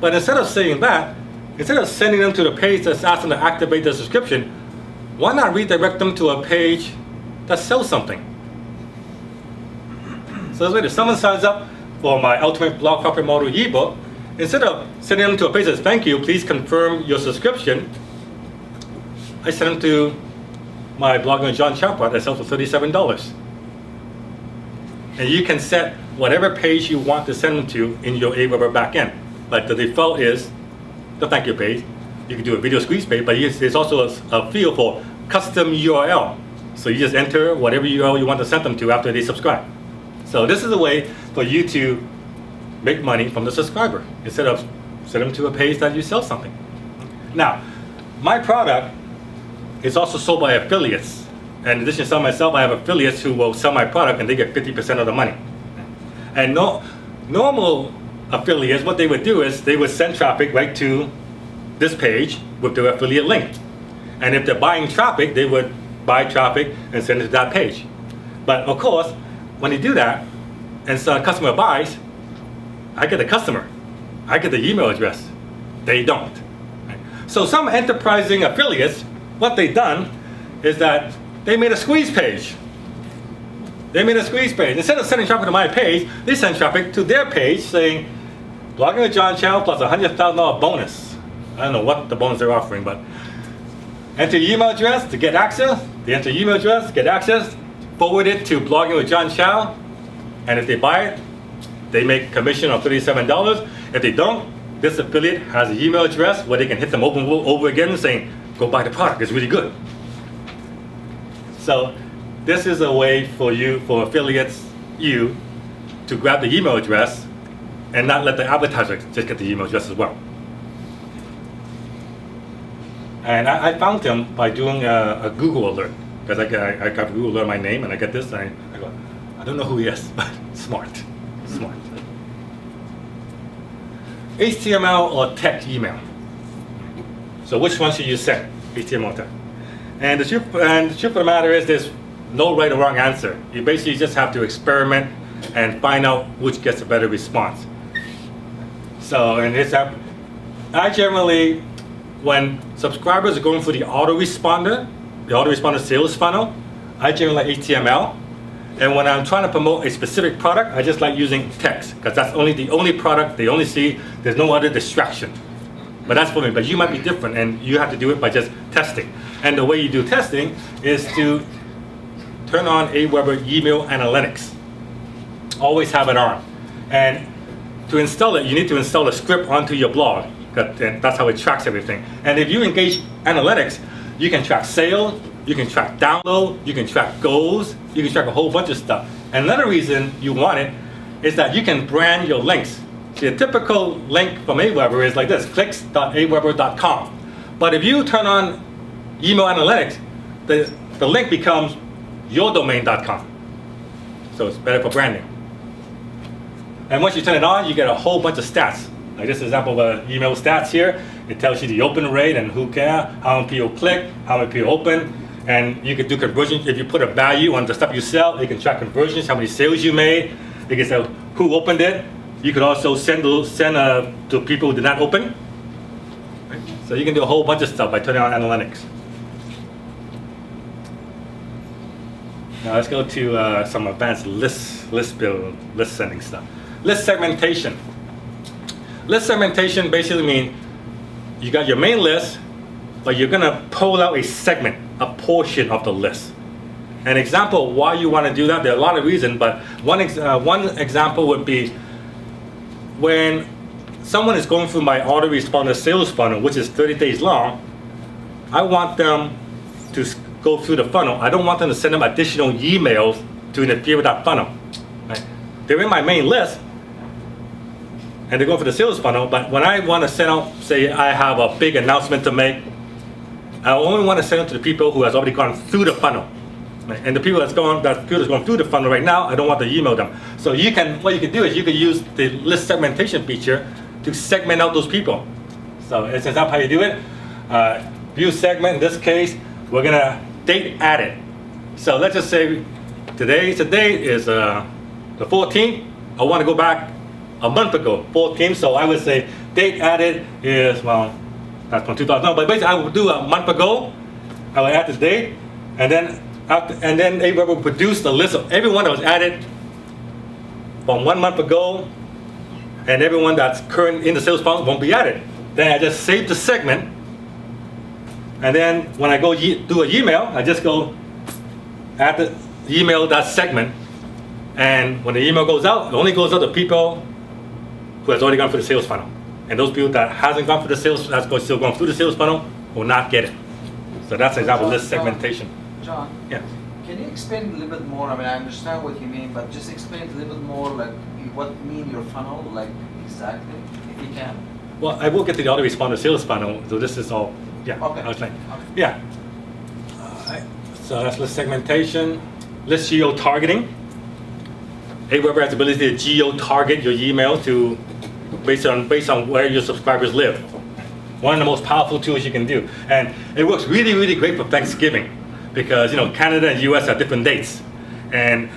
But instead of saying that, instead of sending them to the page that's asking them to activate the subscription, why not redirect them to a page that sells something? So this way, if someone signs up for my Ultimate Blog Copy Model ebook, instead of sending them to a page that says, thank you, please confirm your subscription, I send them to my Blogging with John Chow that sells for $37. And you can set whatever page you want to send them to in your Aweber backend. Like the default is the thank you page. You can do a video squeeze page, but there's also a field for custom URL. So you just enter whatever URL you want to send them to after they subscribe. So this is a way for you to make money from the subscriber instead of send them to a page that you sell something. Now, my product is also sold by affiliates. And in addition to selling myself, I have affiliates who will sell my product and they get 50% of the money. And normal affiliates, what they would do is they would send traffic right to this page with their affiliate link. And if they're buying traffic, they would buy traffic and send it to that page. But of course, when they do that, and so a customer buys, I get the customer. I get the email address. They don't. So some enterprising affiliates, what they've done is that they made a squeeze page. They made a squeeze page. Instead of sending traffic to my page, they send traffic to their page saying, Blogging with John Chow plus a $100,000 bonus. I don't know what the bonus they're offering, but enter your email address to get access. They enter your email address, get access, forward it to Blogging with John Chow, and if they buy it, they make commission of $37. If they don't, this affiliate has an email address where they can hit them over again saying, go buy the product, it's really good. So this is a way for affiliates, to grab the email address and not let the advertiser just get the email address as well. And I found them by doing a Google alert, because I got Google alert my name and I get this and I go, I don't know who he is, but smart. HTML or text email. So which one should you send? HTML or text? And the truth of the matter is there's no right or wrong answer. You basically just have to experiment and find out which gets a better response. So in this app, I generally, when subscribers are going for the autoresponder sales funnel, I generally like HTML. And when I'm trying to promote a specific product, I just like using text, because that's the only product they only see. There's no other distraction. But that's for me. But you might be different, and you have to do it by just testing. And the way you do testing is to turn on Aweber email analytics. Always have it on. And to install it, you need to install a script onto your blog. That's how it tracks everything. And if you engage analytics, you can track sales, you can track download, you can track goals, you can track a whole bunch of stuff. And another reason you want it is that you can brand your links. See, a typical link from Aweber is like this, clicks.aweber.com. But if you turn on email analytics, the link becomes yourdomain.com. So it's better for branding. And once you turn it on, you get a whole bunch of stats. Like this example of email stats here. It tells you the open rate and who care, how many people click, how many people open. And you can do conversions. If you put a value on the stuff you sell, you can track conversions, how many sales you made. You can say who opened it. You could also send to people who did not open. So you can do a whole bunch of stuff by turning on analytics. Now let's go to some advanced list sending stuff. List segmentation. List segmentation basically means you got your main list, but you're gonna pull out a segment, a portion of the list. An example of why you want to do that, there are a lot of reasons, but one example would be when someone is going through my autoresponder sales funnel, which is 30 days long, I want them to go through the funnel. I don't want them to send them additional emails to interfere with that funnel. Right? They're in my main list, and they're going for the sales funnel, but when I want to send out, say I have a big announcement to make, I only want to send it to the people who has already gone through the funnel. Right? And the people that's going through the funnel right now, I don't want to email them. So what you can do is you can use the list segmentation feature to segment out those people. So it's not how you do it. View segment, in this case, we're gonna date added. So let's just say today's the date is the 14th. I want to go back a month ago, 14th. So I would say date added is, well, that's from 2000. But basically, I would do a month ago. I would add the date, and then Aweber will produce the list of everyone that was added from 1 month ago, and everyone that's current in the sales funnel won't be added. Then I just save the segment, and then when I go do an email, I just go add the email that segment, and when the email goes out, it only goes out to people who has already gone through the sales funnel. And those people that hasn't gone through the sales, that's still going through the sales funnel, will not get it. So that's an example of list segmentation. John, Yeah. can you explain a little bit more? I mean, I understand what you mean, but just explain a little bit more, like what mean your funnel, like exactly, if you can. Well, I will get to the autoresponder sales funnel, so this is all, yeah. Okay. I was like, Okay. yeah. So that's list segmentation, list geo-targeting. Aweber has the ability to geo-target your email to based on where your subscribers live. One of the most powerful tools you can do, and it works really, really great for Thanksgiving, because Canada and US have different dates, and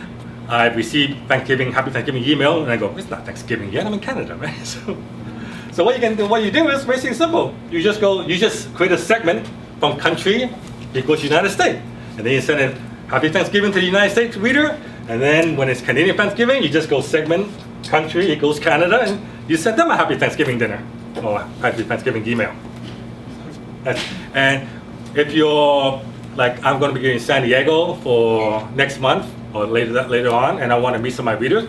I received Happy Thanksgiving email, and I go, it's not Thanksgiving yet, I'm in Canada, right? So what you do is basically simple. You just create a segment from country equals United States, and then you send it Happy Thanksgiving to the United States reader, and then when it's Canadian Thanksgiving, you just go segment country equals Canada, and you send them a Happy Thanksgiving dinner or Happy Thanksgiving email. And if you're like, I'm going to be in San Diego for next month or later on, and I want to meet some of my readers,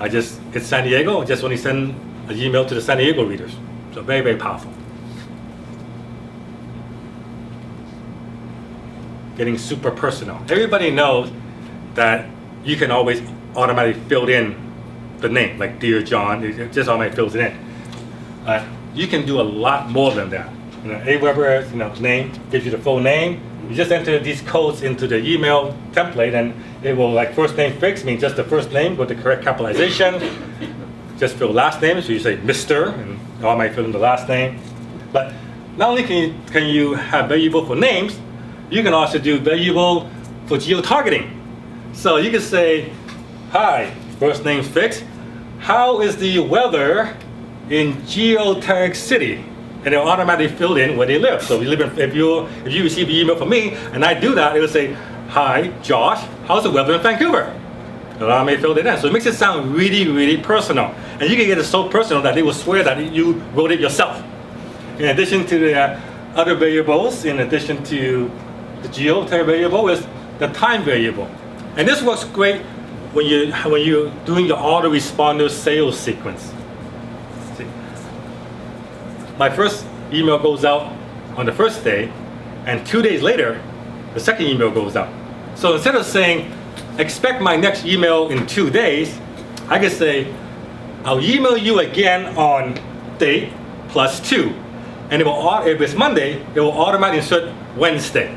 it's San Diego, I just only send an email to the San Diego readers. So very, very powerful. Getting super personal. Everybody knows that you can always automatically fill in the name, like Dear John, it just automatically fills it in. You can do a lot more than that. Aweber's name gives you the full name. You just enter these codes into the email template, and it will, like, first name fixed means just the first name with the correct capitalization. Just fill last name, so you say Mr. and automatically fill in the last name. But not only can you have variable for names, you can also do variable for geo-targeting. So you can say, hi, first name fixed. How is the weather in geotag city? And it'll automatically fill in where they live. So if you receive an email from me and I do that, it will say, hi, Josh, how's the weather in Vancouver? It'll automatically fill it in. So it makes it sound really, really personal. And you can get it so personal that they will swear that you wrote it yourself. In addition to the other variables, in addition to the geotag variable, is the time variable. And this works great when you're doing your autoresponder sales sequence. See? My first email goes out on the first day, and 2 days later, the second email goes out. So instead of saying, expect my next email in 2 days, I can say, I'll email you again on date +2. And if it's Monday, it will automatically insert Wednesday.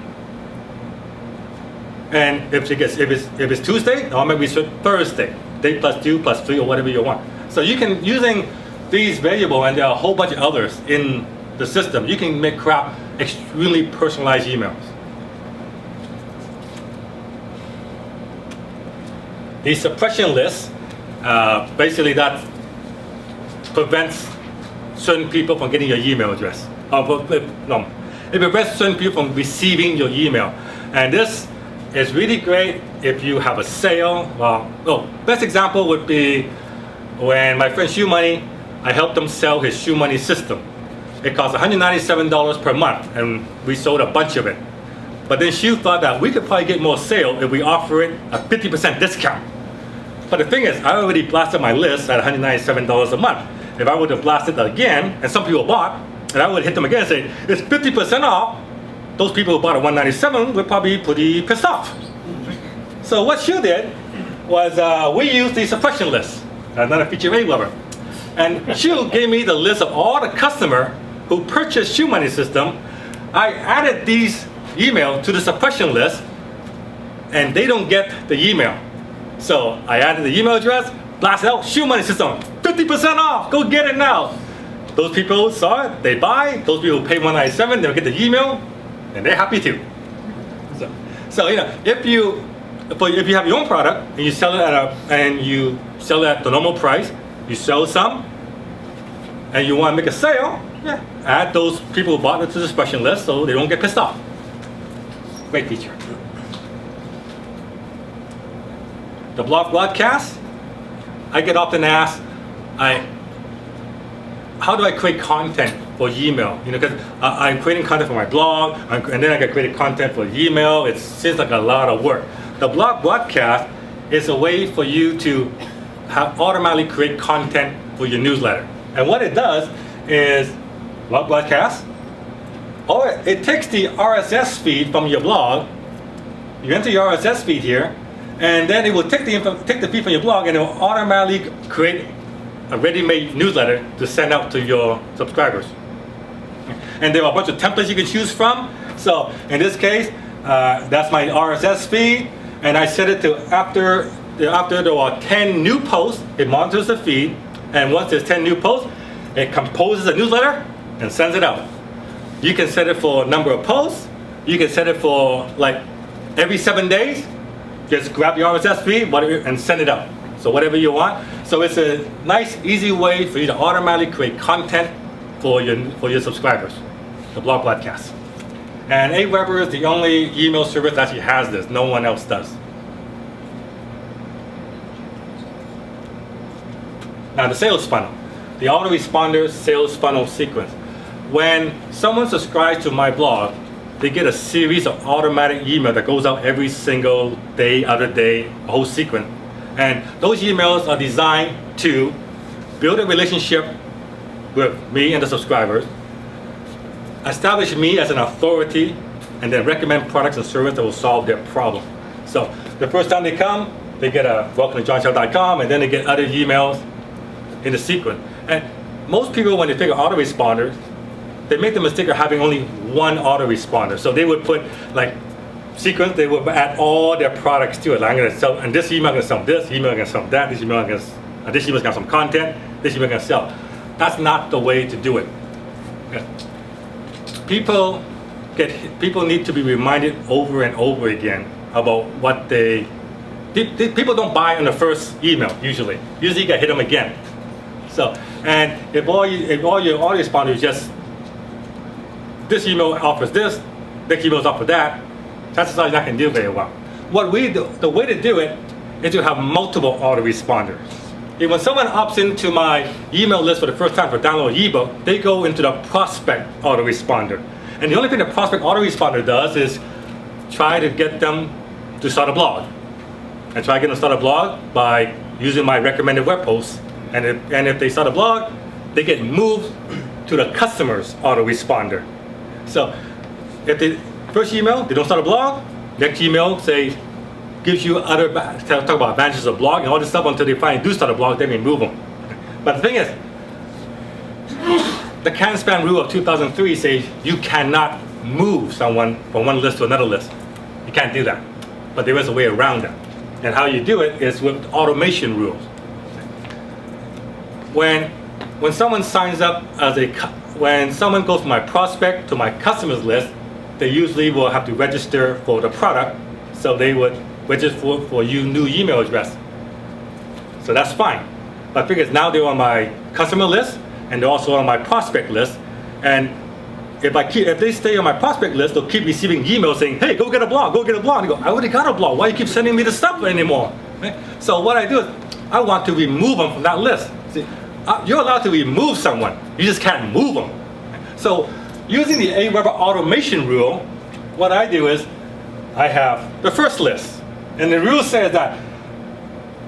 And if it's Tuesday, I'll maybe insert Thursday, date +2, +3, or whatever you want. So you can, using these variables, and there are a whole bunch of others in the system, you can craft extremely personalized emails. The suppression list, basically that prevents certain people from getting your email address. It prevents certain people from receiving your email. And this is really great if you have a sale. Best example would be when my friend Shoe Money, I helped him sell his Shoe Money system. It cost $197 per month, and we sold a bunch of it. But then Shu thought that we could probably get more sale if we offer it a 50% discount. But the thing is, I already blasted my list at $197 a month. If I would have blasted it again, and some people bought, and I would hit them again and say, it's 50% off, those people who bought at $197 would probably be pretty pissed off. So what Shu did was we used the suppression list, another feature of Aweber. And Shu gave me the list of all the customers who purchased Shu Money System. I added these emails to the suppression list, and they don't get the email. So I added the email address, blasted out, Shu Money System, 50% off, go get it now. Those people saw it, they buy. Those people who pay $197, they'll get the email, and they're happy too. So you know, if you have your own product and you sell it at the normal price, you sell some, and you want to make a sale, yeah, add those people who bought it to the suppression list so they don't get pissed off. Great feature. The blog broadcast, I get often asked, how do I create content for email? You know, because I'm creating content for my blog, and then I get created content for email. It seems like a lot of work. The blog broadcast is a way for you to automatically create content for your newsletter. And what it does is, blog broadcast, it takes the RSS feed from your blog, you enter your RSS feed here, and then it will take the feed from your blog and it will automatically create a ready-made newsletter to send out to your subscribers. And there are a bunch of templates you can choose from. So in this case, that's my RSS feed, and I set it to after there are 10 new posts, it monitors the feed, and once there's 10 new posts, it composes a newsletter and sends it out. You can set it for a number of posts. You can set it for like every 7 days. Just grab your RSS feed and send it out. So whatever you want. So it's a nice, easy way for you to automatically create content for your subscribers, the blog broadcast. And Aweber is the only email service that actually has this. No one else does. Now the sales funnel, the autoresponder sales funnel sequence. When someone subscribes to my blog, they get a series of automatic email that goes out every single day, other day, a whole sequence. And those emails are designed to build a relationship with me and the subscribers, establish me as an authority, and then recommend products and services that will solve their problem. So the first time they come, they get a welcome to johnshell.com, and then they get other emails in the sequence. And most people, when they think of autoresponders, they make the mistake of having only one autoresponder. So they would put like sequence, they would add all their products to it. Like I'm going to sell, and this email I'm going to sell this email I'm going to sell that, this email I'm going to, this email is going to have some content, this email I'm going to sell. That's not the way to do it. Yeah. People need to be reminded over and over again about what people don't buy on the first email usually. Usually you got to hit them again. So, and if all your autoresponders just, this email offers this, next email offers that, chances are you're not going to do very well. What we do, the way to do it is to have multiple autoresponders. If when someone opts into my email list for the first time for download ebook, they go into the prospect autoresponder. And the only thing the prospect autoresponder does is try to get them to start a blog. And try to get them to start a blog by using my recommended web posts. And if they start a blog, they get moved to the customer's autoresponder. So if the first email, they don't start a blog, next email, say, gives you talk about advantages of blog and all this stuff until they finally do start a blog, then we move them. But the thing is, the can-span rule of 2003 says you cannot move someone from one list to another list. You can't do that. But there is a way around that. And how you do it is with automation rules. When someone signs up when someone goes from my prospect to my customers list, they usually will have to register for the product, so they would register for your new email address. So that's fine. But because now they're on my customer list and they're also on my prospect list, and if they stay on my prospect list, they'll keep receiving emails saying, "Hey, go get a blog, go get a blog." And I go, "I already got a blog. Why do you keep sending me the stuff anymore?" Right? So what I do is I want to remove them from that list. See, you're allowed to remove someone. You just can't move them. So using the Aweber automation rule, what I do is I have the first list. And the rule says that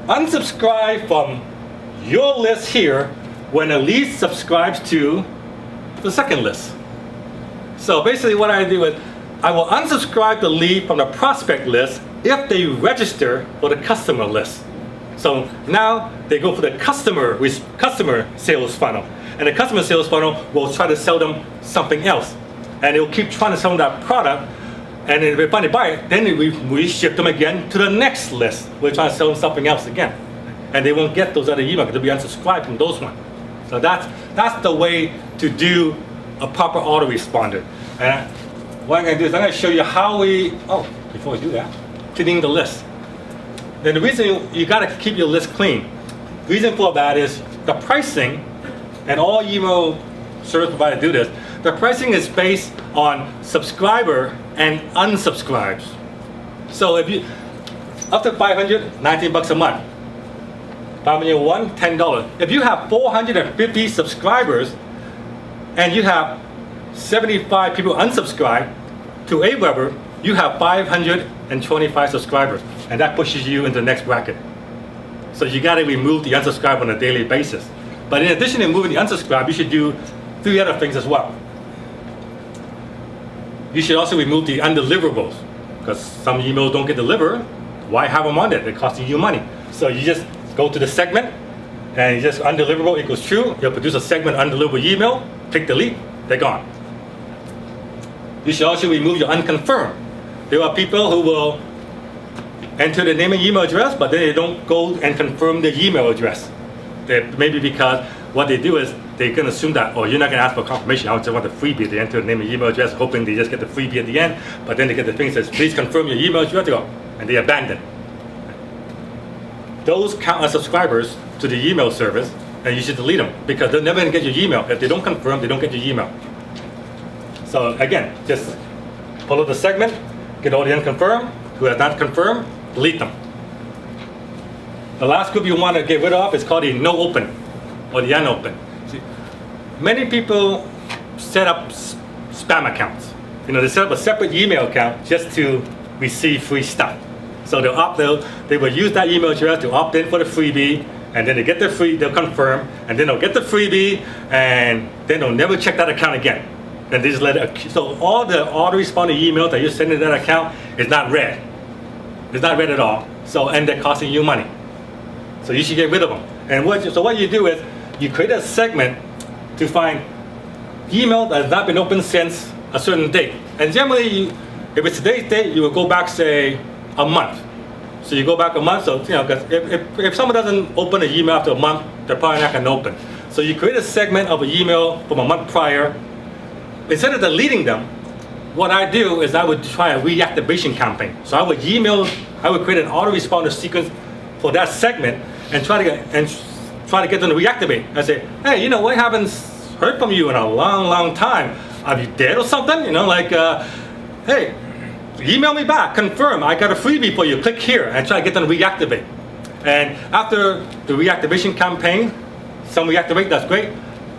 unsubscribe from your list here when a lead subscribes to the second list. So basically what I do is I will unsubscribe the lead from the prospect list if they register for the customer list. So now they go for the customer sales funnel. And the customer sales funnel will try to sell them something else. And it will keep trying to sell them that product. And if they finally buy it, then we shift them again to the next list. We're trying to sell them something else again. And they won't get those other emails. They'll be unsubscribed from those ones. So that's the way to do a proper autoresponder. And what I'm going to do is I'm going to show you how before we do that, cleaning the list. Then the reason you got to keep your list clean. The reason for that is the pricing, and all email service providers do this. The pricing is based on subscriber and unsubscribes. So if you up to 500, 19 bucks a month. 501, $10. If you have 450 subscribers and you have 75 people unsubscribe to Aweber, you have 525 subscribers, and that pushes you into the next bracket. So you got to remove the unsubscribe on a daily basis. But in addition to removing the unsubscribe, you should do 3 other things as well. You should also remove the undeliverables, because some emails don't get delivered. Why have them on there? They're costing you money. So you just go to the segment, and you just undeliverable equals true. You'll produce a segment undeliverable email, click delete, they're gone. You should also remove your unconfirmed. There are people who will enter the name and email address, but then they don't go and confirm the email address. Maybe because what they do is they can assume that, oh, you're not going to ask for confirmation. I just want the freebie. They enter the name and email address, hoping they just get the freebie at the end. But then they get the thing that says, please confirm your email address, and they abandon. Those count as subscribers to the email service, and you should delete them because they're never going to get your email. If they don't confirm, they don't get your email. So again, just follow the segment, get all the unconfirmed. Who has not confirmed, delete them. The last group you want to get rid of is called the no open or the unopened. See, many people set up spam accounts. They set up a separate email account just to receive free stuff. So they will use that email address to opt in for the freebie, and then they get they'll confirm, and then they'll get the freebie, and then they'll never check that account again. And they just let it. So all the autoresponding emails that you're sending to that account is not read. It's not read at all. And they're costing you money. So you should get rid of them. And what you do is you create a segment to find email that has not been opened since a certain date. And generally, if it's today's date, you will go back, say, a month. So you go back a month. So because if someone doesn't open an email after a month, they're probably not going to open. So you create a segment of an email from a month prior. Instead of deleting them, what I do is I would try a reactivation campaign. So I would create an autoresponder sequence for that segment and try to get them to reactivate. I say, hey, what haven't heard from you in a long, long time? Are you dead or something? Hey, email me back, confirm, I got a freebie for you, click here, and try to get them to reactivate. And after the reactivation campaign, some reactivate, that's great.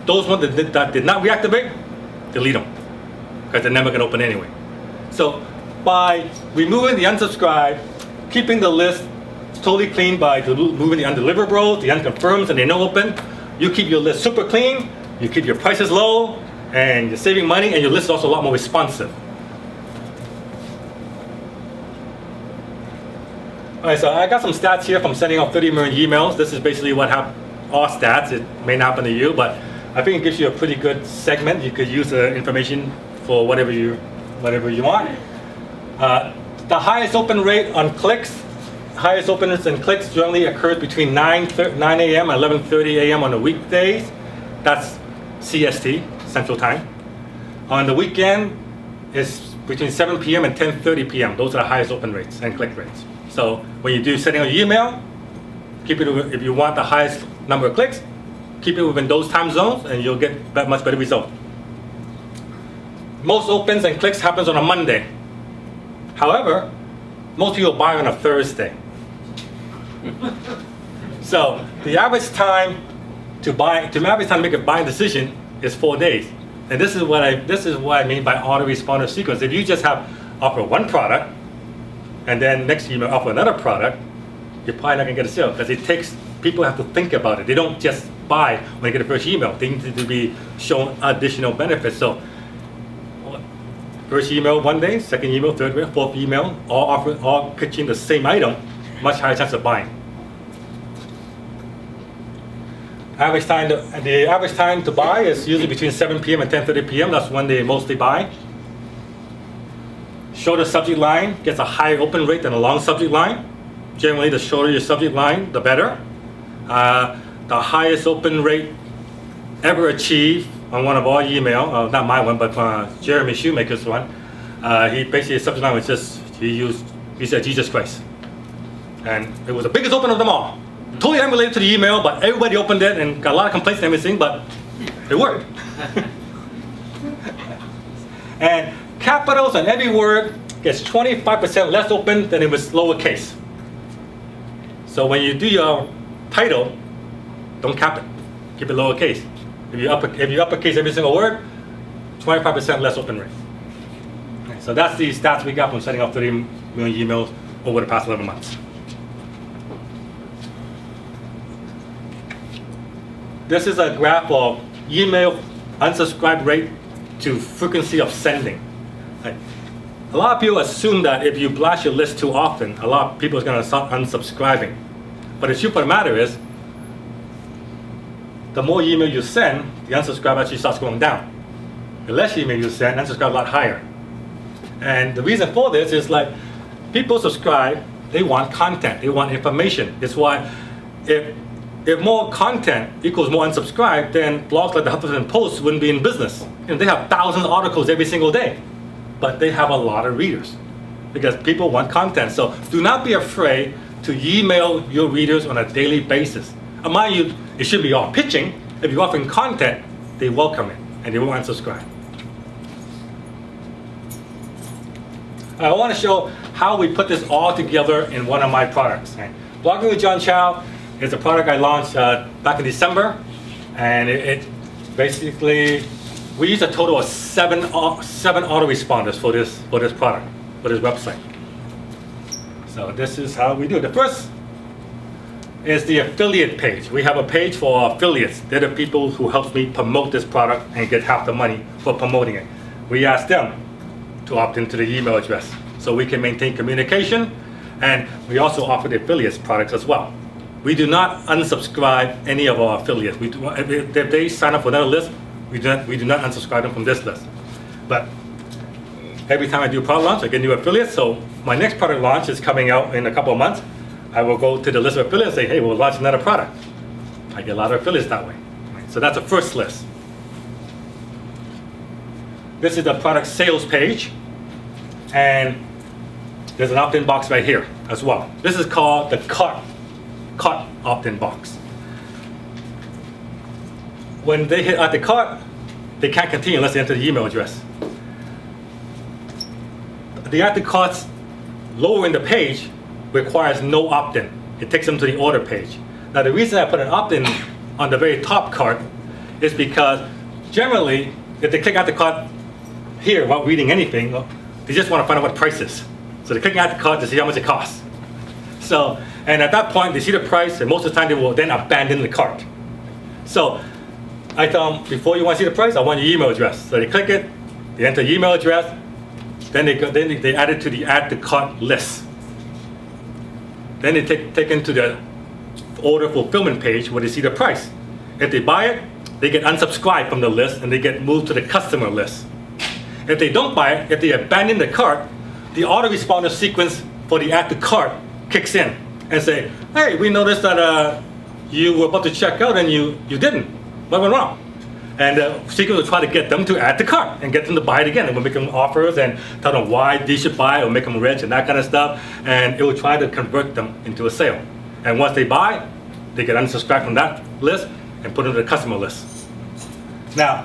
Those ones that did not reactivate, delete them, because they're never going to open anyway. So by removing the unsubscribe, keeping the list totally clean by removing the undeliverables, the unconfirms, and the no open, you keep your list super clean, you keep your prices low, and you're saving money, and your list is also a lot more responsive. Alright, so I got some stats here from sending out 30 million emails. This is basically what happened, all stats. It may not happen to you, but I think it gives you a pretty good segment. You could use the information for whatever you want. The highest open rate on clicks, highest openness in clicks generally occurs between 9 a.m. and 11:30 a.m. on the weekdays. That's CST, Central Time. On the weekend, it's between 7 p.m. and 10:30 p.m. Those are the highest open rates and click rates. So when you do setting up your email, keep it, if you want the highest number of clicks, keep it within those time zones and you'll get much better result. Most opens and clicks happens on a Monday. However, most people buy on a Thursday. So the average time to make a buying decision is 4 days. And this is what I mean by autoresponder sequence. If you just have offer one product, and then next email offer another product, you're probably not gonna get a sale because it takes, people have to think about it. They don't just buy when they get the first email. They need to be shown additional benefits. So first email one day, second email, third email, fourth email, all pitching the same item, much higher chance of buying. The average time to buy is usually between 7 p.m. and 10:30 p.m. That's when they mostly buy. Shorter subject line gets a higher open rate than a long subject line. Generally, the shorter your subject line, the better. The highest open rate ever achieved on one of our email, not my one, but Jeremy Shoemaker's one. He basically, his subject line was just, he said Jesus Christ. And it was the biggest open of them all. Totally unrelated to the email, but everybody opened it and got a lot of complaints and everything, but it worked. And capitals on every word gets 25% less open than if it's lowercase. So when you do your title, don't cap it. Keep it lowercase. If you uppercase every single word, 25% less open rate. Okay, so that's the stats we got from setting up 30 million emails over the past 11 months. This is a graph of email unsubscribe rate to frequency of sending. Like, a lot of people assume that if you blast your list too often, a lot of people are going to start unsubscribing. But the truth of the matter is, the more email you send, the unsubscribe actually starts going down. The less email you send, unsubscribe a lot higher. And the reason for this is like, people subscribe, they want content, they want information. It's why if more content equals more unsubscribe, then blogs like the Huffington Post wouldn't be in business. You know, they have thousands of articles every single day, but they have a lot of readers because people want content. So do not be afraid to email your readers on a daily basis. And mind you, it should be all pitching. If you're offering content, they welcome it and they won't unsubscribe. I want to show how we put this all together in one of my products. Blogging with John Chow is a product I launched back in December, and it basically, we use a total of seven autoresponders for this product, for this website. So this is how we do it. The first is the affiliate page. We have a page for affiliates. They're the people who help me promote this product and get half the money for promoting it. We ask them to opt into the email address so we can maintain communication, and we also offer the affiliates products as well. We do not unsubscribe any of our affiliates. If they sign up for another list, we do not unsubscribe them from this list. But every time I do a product launch, I get new affiliates. So my next product launch is coming out in a couple of months. I will go to the list of affiliates and say, hey, we'll launch another product. I get a lot of affiliates that way. So that's the first list. This is the product sales page. And there's an opt-in box right here as well. This is called the cart opt-in box. When they hit at the cart, they can't continue unless they enter the email address. The add to carts lower in the page requires no opt-in. It takes them to the order page. Now the reason I put an opt-in on the very top cart is because generally, if they click add to cart here without reading anything, they just want to find out what the price is. So they click add to cart to see how much it costs. So, and at that point, they see the price, and most of the time they will then abandon the cart. So I tell them, before you want to see the price, I want your email address. So they click it, they enter the email address, then they add it to the add to cart list. Then they take into the order fulfillment page where they see the price. If they buy it, they get unsubscribed from the list and they get moved to the customer list. If they don't buy it, if they abandon the cart, the autoresponder sequence for the add to cart kicks in and say, hey, we noticed that you were about to check out and you didn't. What went wrong? And the sequence will try to get them to add to cart and get them to buy it again. And we'll make them offers and tell them why they should buy or make them rich and that kind of stuff. And it will try to convert them into a sale. And once they buy, they get unsubscribed from that list and put them to the customer list. Now,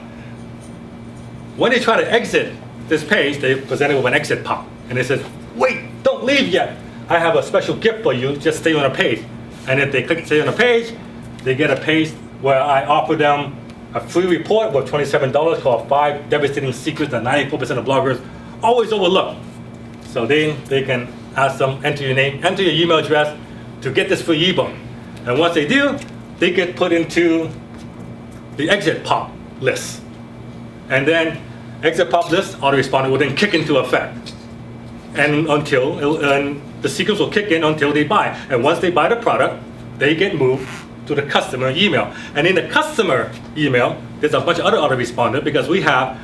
when they try to exit this page, they present it with an exit pop. And it says, wait, don't leave yet. I have a special gift for you, just stay on the page. And if they click stay on the page, they get a page where I offer them a free report worth $27 called 5 Devastating Secrets that 94% of bloggers always overlook. So they can ask them, enter your name, enter your email address to get this free ebook. And once they do, they get put into the exit pop list. And then exit pop list autoresponder will then kick into effect. And the sequence will kick in until they buy. And once they buy the product, they get moved to the customer email. And in the customer email, there's a bunch of other autoresponder because we have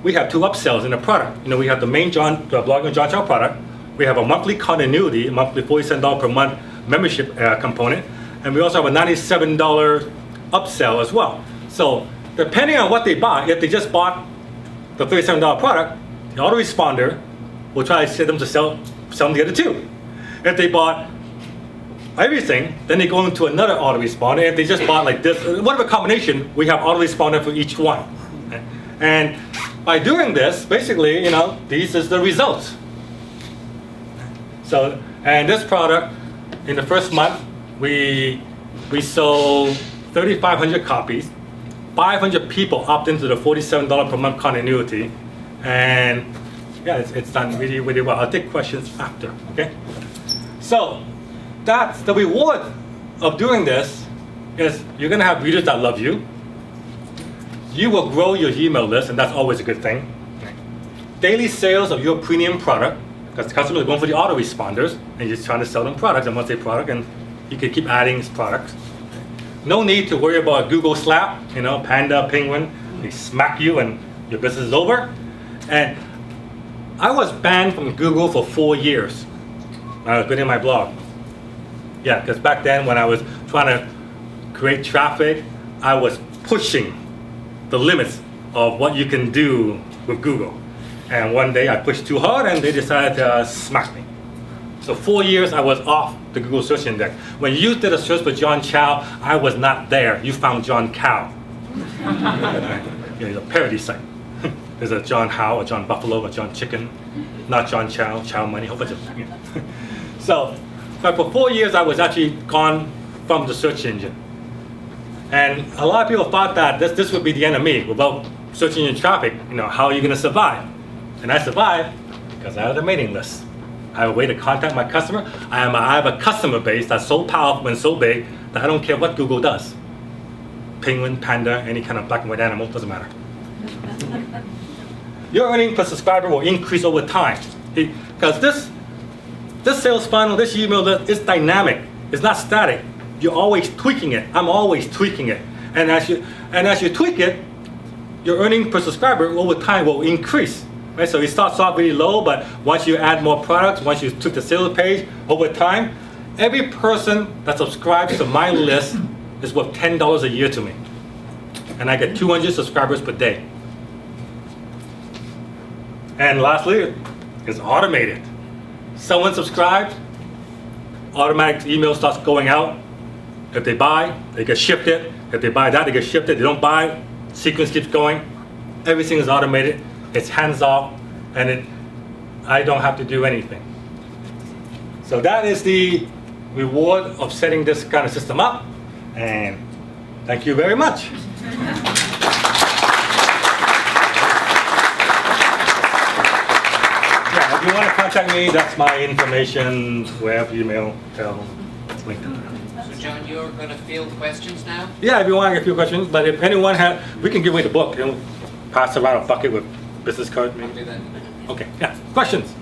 2 upsells in the product. We have the main the Blog and John Chow product. We have a monthly continuity, monthly $47 per month membership component. And we also have a $97 upsell as well. So depending on what they buy, if they just bought the $37 product, the autoresponder will try to get them to sell them the other 2. If they bought everything, then they go into another autoresponder. If they just bought like this, whatever combination, we have autoresponder for each one. And by doing this, basically, these is the results. So, and this product, in the first month, we sold 3,500 copies. 500 people opt into the $47 per month continuity, and yeah, it's done really, really well. I'll take questions after, okay? So that's the reward of doing this is you're gonna have readers that love you. You will grow your email list, and that's always a good thing. Daily sales of your premium product, because the customers are going for the autoresponders, and you're just trying to sell them products, and once they product, and you can keep adding products. No need to worry about a Google slap, Panda, Penguin, they smack you and your business is over. And I was banned from Google for 4 years when I was building my blog. Yeah, because back then when I was trying to create traffic, I was pushing the limits of what you can do with Google. And one day I pushed too hard and they decided to smack me. So 4 years I was off the Google search index. When you did a search for John Chow, I was not there. You found John Cow. It's a parody site. There's a John How, a John Buffalo, a John Chicken, not John Chow, Chow Money, a whole bunch of So, but for 4 years I was actually gone from the search engine. And a lot of people thought that this would be the end of me. Without search engine traffic, how are you gonna survive? And I survived because I had a mailing list. I have a way to contact my customer. I have a customer base that's so powerful and so big that I don't care what Google does. Penguin, panda, any kind of black and white animal, doesn't matter. Your earning per subscriber will increase over time. Because this sales funnel, this email list is dynamic. It's not static. You're always tweaking it. I'm always tweaking it. And as you tweak it, your earning per subscriber over time will increase. Right? So it starts off really low, but once you add more products, once you tweak the sales page, over time, every person that subscribes to my list is worth $10 a year to me. And I get 200 subscribers per day. And lastly, it's automated. Someone subscribes, automatic email starts going out. If they buy, they get shifted. If they buy that, they get shifted. They don't buy, sequence keeps going. Everything is automated. It's hands off, and I don't have to do anything. So that is the reward of setting this kind of system up, and thank you very much. Yeah, if you want to contact me, that's my information, web, email, telephone, LinkedIn. So John, you're going to field questions now? Yeah, if you want to get a few questions, but if anyone has, we can give away the book and pass around a bucket with business card, maybe. Okay, yeah, questions?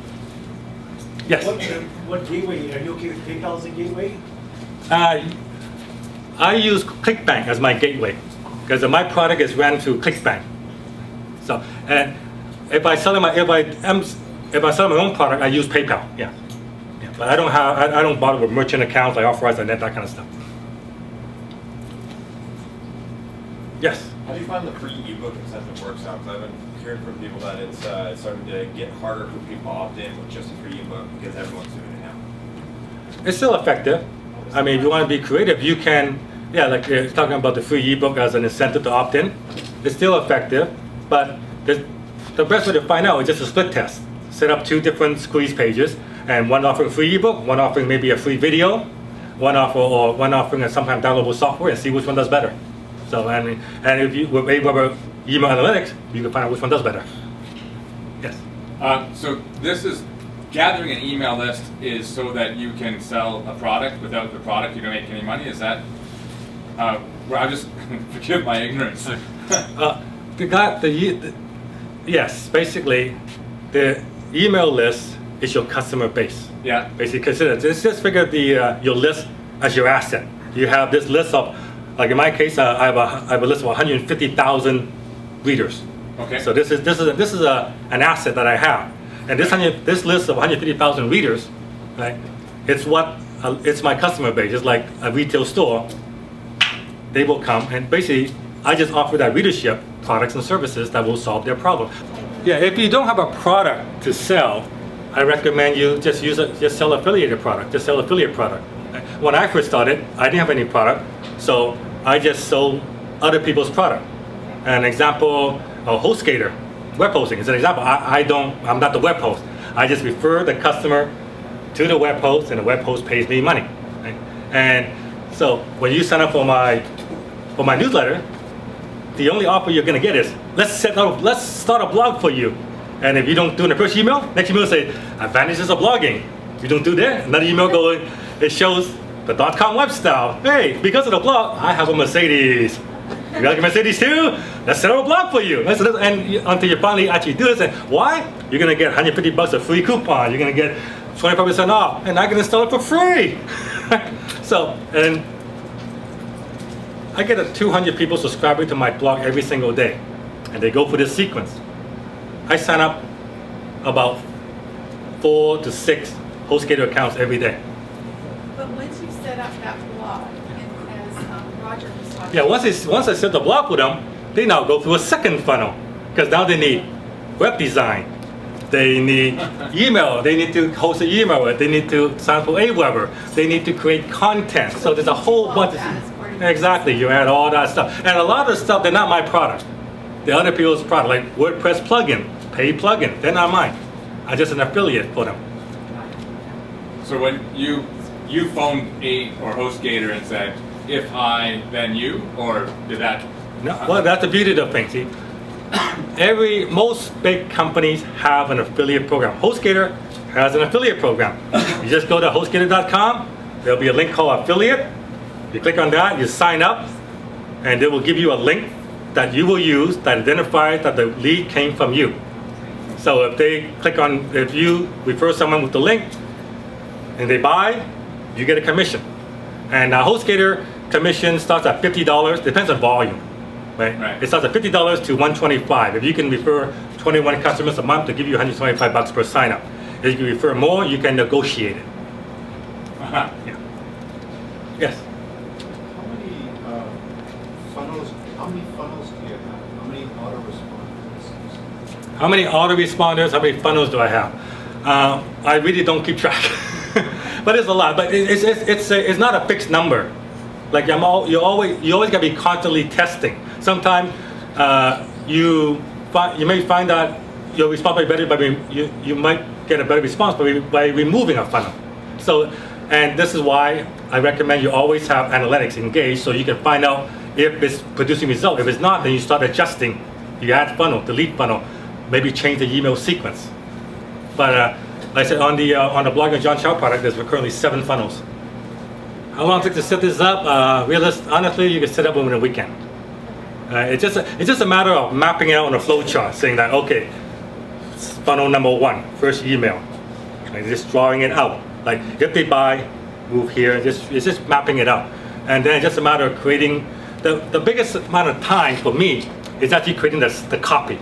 Yes? What gateway, are you okay with PayPal as a gateway? I use ClickBank as my gateway, because my product is ran through ClickBank. So, and if I sell my own product, I use PayPal, yeah. But I don't bother with merchant accounts, I authorize the net, that kind of stuff. Yes? How do you find the free ebook incentive works out? Because I've been hearing from people that it's starting to get harder for people to opt in with just a free ebook because everyone's doing it now. It's still effective. I mean, if you want to be creative, you can, yeah, like you're talking about the free ebook as an incentive to opt in. It's still effective, but the best way to find out is just a split test. Set up 2 different squeeze pages, and one offering a free ebook, one offering maybe a free video, one offering a sometimes downloadable software, and see which one does better. So, and if you, with Aweber email analytics, you can find out which one does better. Yes? So this is gathering an email list is so that you can sell a product. Without the product, you don't make any money. Is that? Well, I just forgive my ignorance. Yes, basically, the email list is your customer base. Yeah. Basically, consider just figure your list as your asset. You have this list of, like in my case, I have a list of 150,000 readers. Okay. So this is an asset that I have, and this list of 150,000 readers, right? It's my customer base. It's like a retail store. They will come, and basically, I just offer that readership products and services that will solve their problem. Yeah, if you don't have a product to sell, I recommend you just sell affiliated product. Just sell affiliate product. When I first started, I didn't have any product, so I just sold other people's product. An example, a HostGator, web hosting is an example. I'm not the web host. I just refer the customer to the web host, and the web host pays me money. Right? And so when you sign up for my newsletter, the only offer you're going to get is let's start a blog for you. And if you don't do it in the first email, next email say advantages of blogging. If you don't do that, another email going, it shows the .com web style. Hey, because of the blog, I have a Mercedes. You like a Mercedes too? Let's set up a blog for you. And until you finally actually do this, and why? You're gonna get $150 of free coupon. You're gonna get 25% off, and I can install it for free. So, and I get 200 people subscribing to my blog every single day, and they go for this sequence. I sign up about 4 to 6 HostGator accounts every day. But once you set up that blog, and as Roger was talking Yeah, once I set the blog for them, they now go through a second funnel, because now they need web design, they need email, they need to host an email, they need to sign up for Aweber, they need to create content. So there's a whole bunch of, exactly, you add all that stuff. And a lot of stuff, they're not my product. They're other people's product, like WordPress plugin, paid plugin, they're not mine. I'm just an affiliate for them. So when you phoned or HostGator and said, if I, then you, or did that? No, well, that's the beauty of things. See, most big companies have an affiliate program. HostGator has an affiliate program. You just go to hostgator.com. There'll be a link called affiliate. You click on that, you sign up, and they will give you a link that you will use that identifies that the lead came from you. So if you refer someone with the link and they buy, you get a commission. And HostGator commission starts at $50, depends on volume. Right? It starts at $50 to $125. If you can refer 21 customers a month, to give you $125 per sign up. If you refer more, you can negotiate it. Yeah. Yes. How many funnels do you have? How many autoresponders? How many autoresponders? How many funnels do I have? I really don't keep track, but it's a lot. But it's not a fixed number. Like you always gotta be constantly testing. Sometimes you may find that your response will be better, but you might get a better response by removing a funnel. So, and this is why I recommend you always have analytics engaged, so you can find out if it's producing result. If it's not, then you start adjusting. You add funnel, delete funnel, maybe change the email sequence. But like I said, on the blog of John Chow product, there's currently 7 funnels. How long it takes to set this up? Honestly, you can set up within a weekend. It's just a matter of mapping it out on a flow chart, saying that, okay, funnel number 1, first email. Like just drawing it out. Like if they buy, move here. It's just mapping it out. And then it's just a matter of creating, the biggest amount of time for me is actually creating the copy.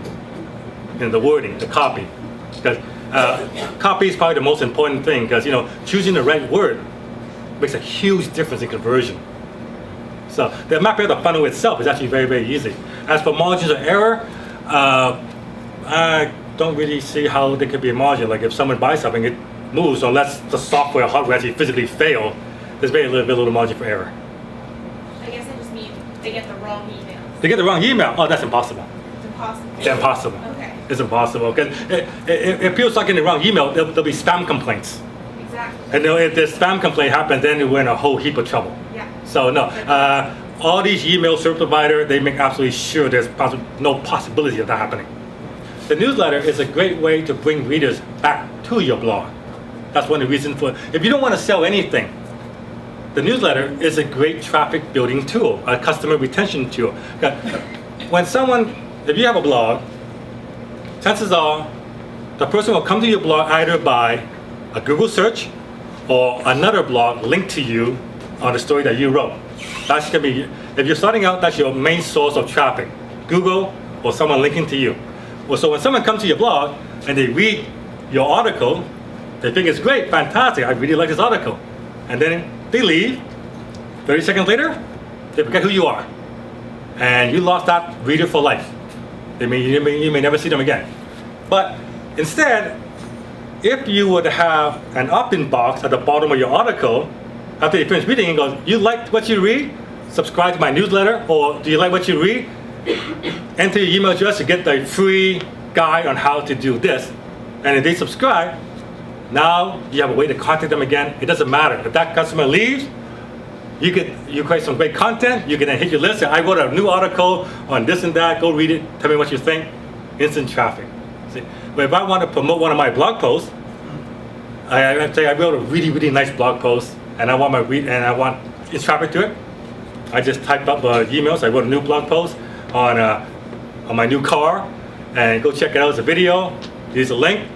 The wording, the copy. Because copy is probably the most important thing, because choosing the right word makes a huge difference in conversion. So the mapping of the funnel itself is actually very, very easy. As for margins of error, I don't really see how there could be a margin. Like if someone buys something, it moves unless the software or hardware actually physically fail. There's very little margin for error. I guess I just mean they get the wrong email. They get the wrong email? Oh, that's impossible. It's impossible. It's impossible. Okay. It's impossible. Because if people start getting the wrong email, there'll be spam complaints. Exactly. And if the spam complaint happens, then we're in a whole heap of trouble. Yeah. So no, all these email service providers, they make absolutely sure there's no possibility of that happening. The newsletter is a great way to bring readers back to your blog. That's one of the reasons for, if you don't want to sell anything, the newsletter is a great traffic building tool, a customer retention tool. When someone, if you have a blog, chances are the person will come to your blog either by a Google search or another blog linked to you on the story that you wrote. That's gonna be, if you're starting out, that's your main source of traffic, Google or someone linking to you. Well, so when someone comes to your blog and they read your article, they think it's great, fantastic, I really like this article. And then they leave, 30 seconds later, they forget who you are. And you lost that reader for life. You may never see them again. But instead, if you would have an opt-in box at the bottom of your article, after you finish reading, it goes, you liked what you read? Subscribe to my newsletter, or do you like what you read? Enter your email address to get the free guide on how to do this. And if they subscribe, now you have a way to contact them again. It doesn't matter. If that customer leaves, you create some great content, you can then hit your list, say, I wrote a new article on this and that, go read it, tell me what you think. Instant traffic. See? But if I want to promote one of my blog posts, I say I wrote a really, really nice blog post and I want its traffic to it. I just type up emails. I wrote a new blog post on my new car, and go check it out. It's a video. Here's a link.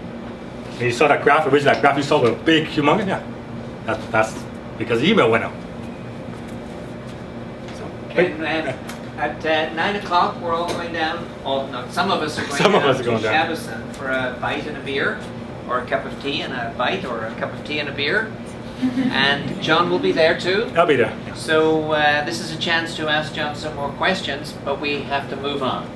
And you saw that graph, original graph you saw with a big, humongous. Yeah, that's because the email went out. So, at 9 o'clock, we're all going down. No, some of us are going to Shabbason for a bite and a beer, or a cup of tea and a bite, or a cup of tea and a beer. And John will be there too. I'll be there. So this is a chance to ask John some more questions, but we have to move on.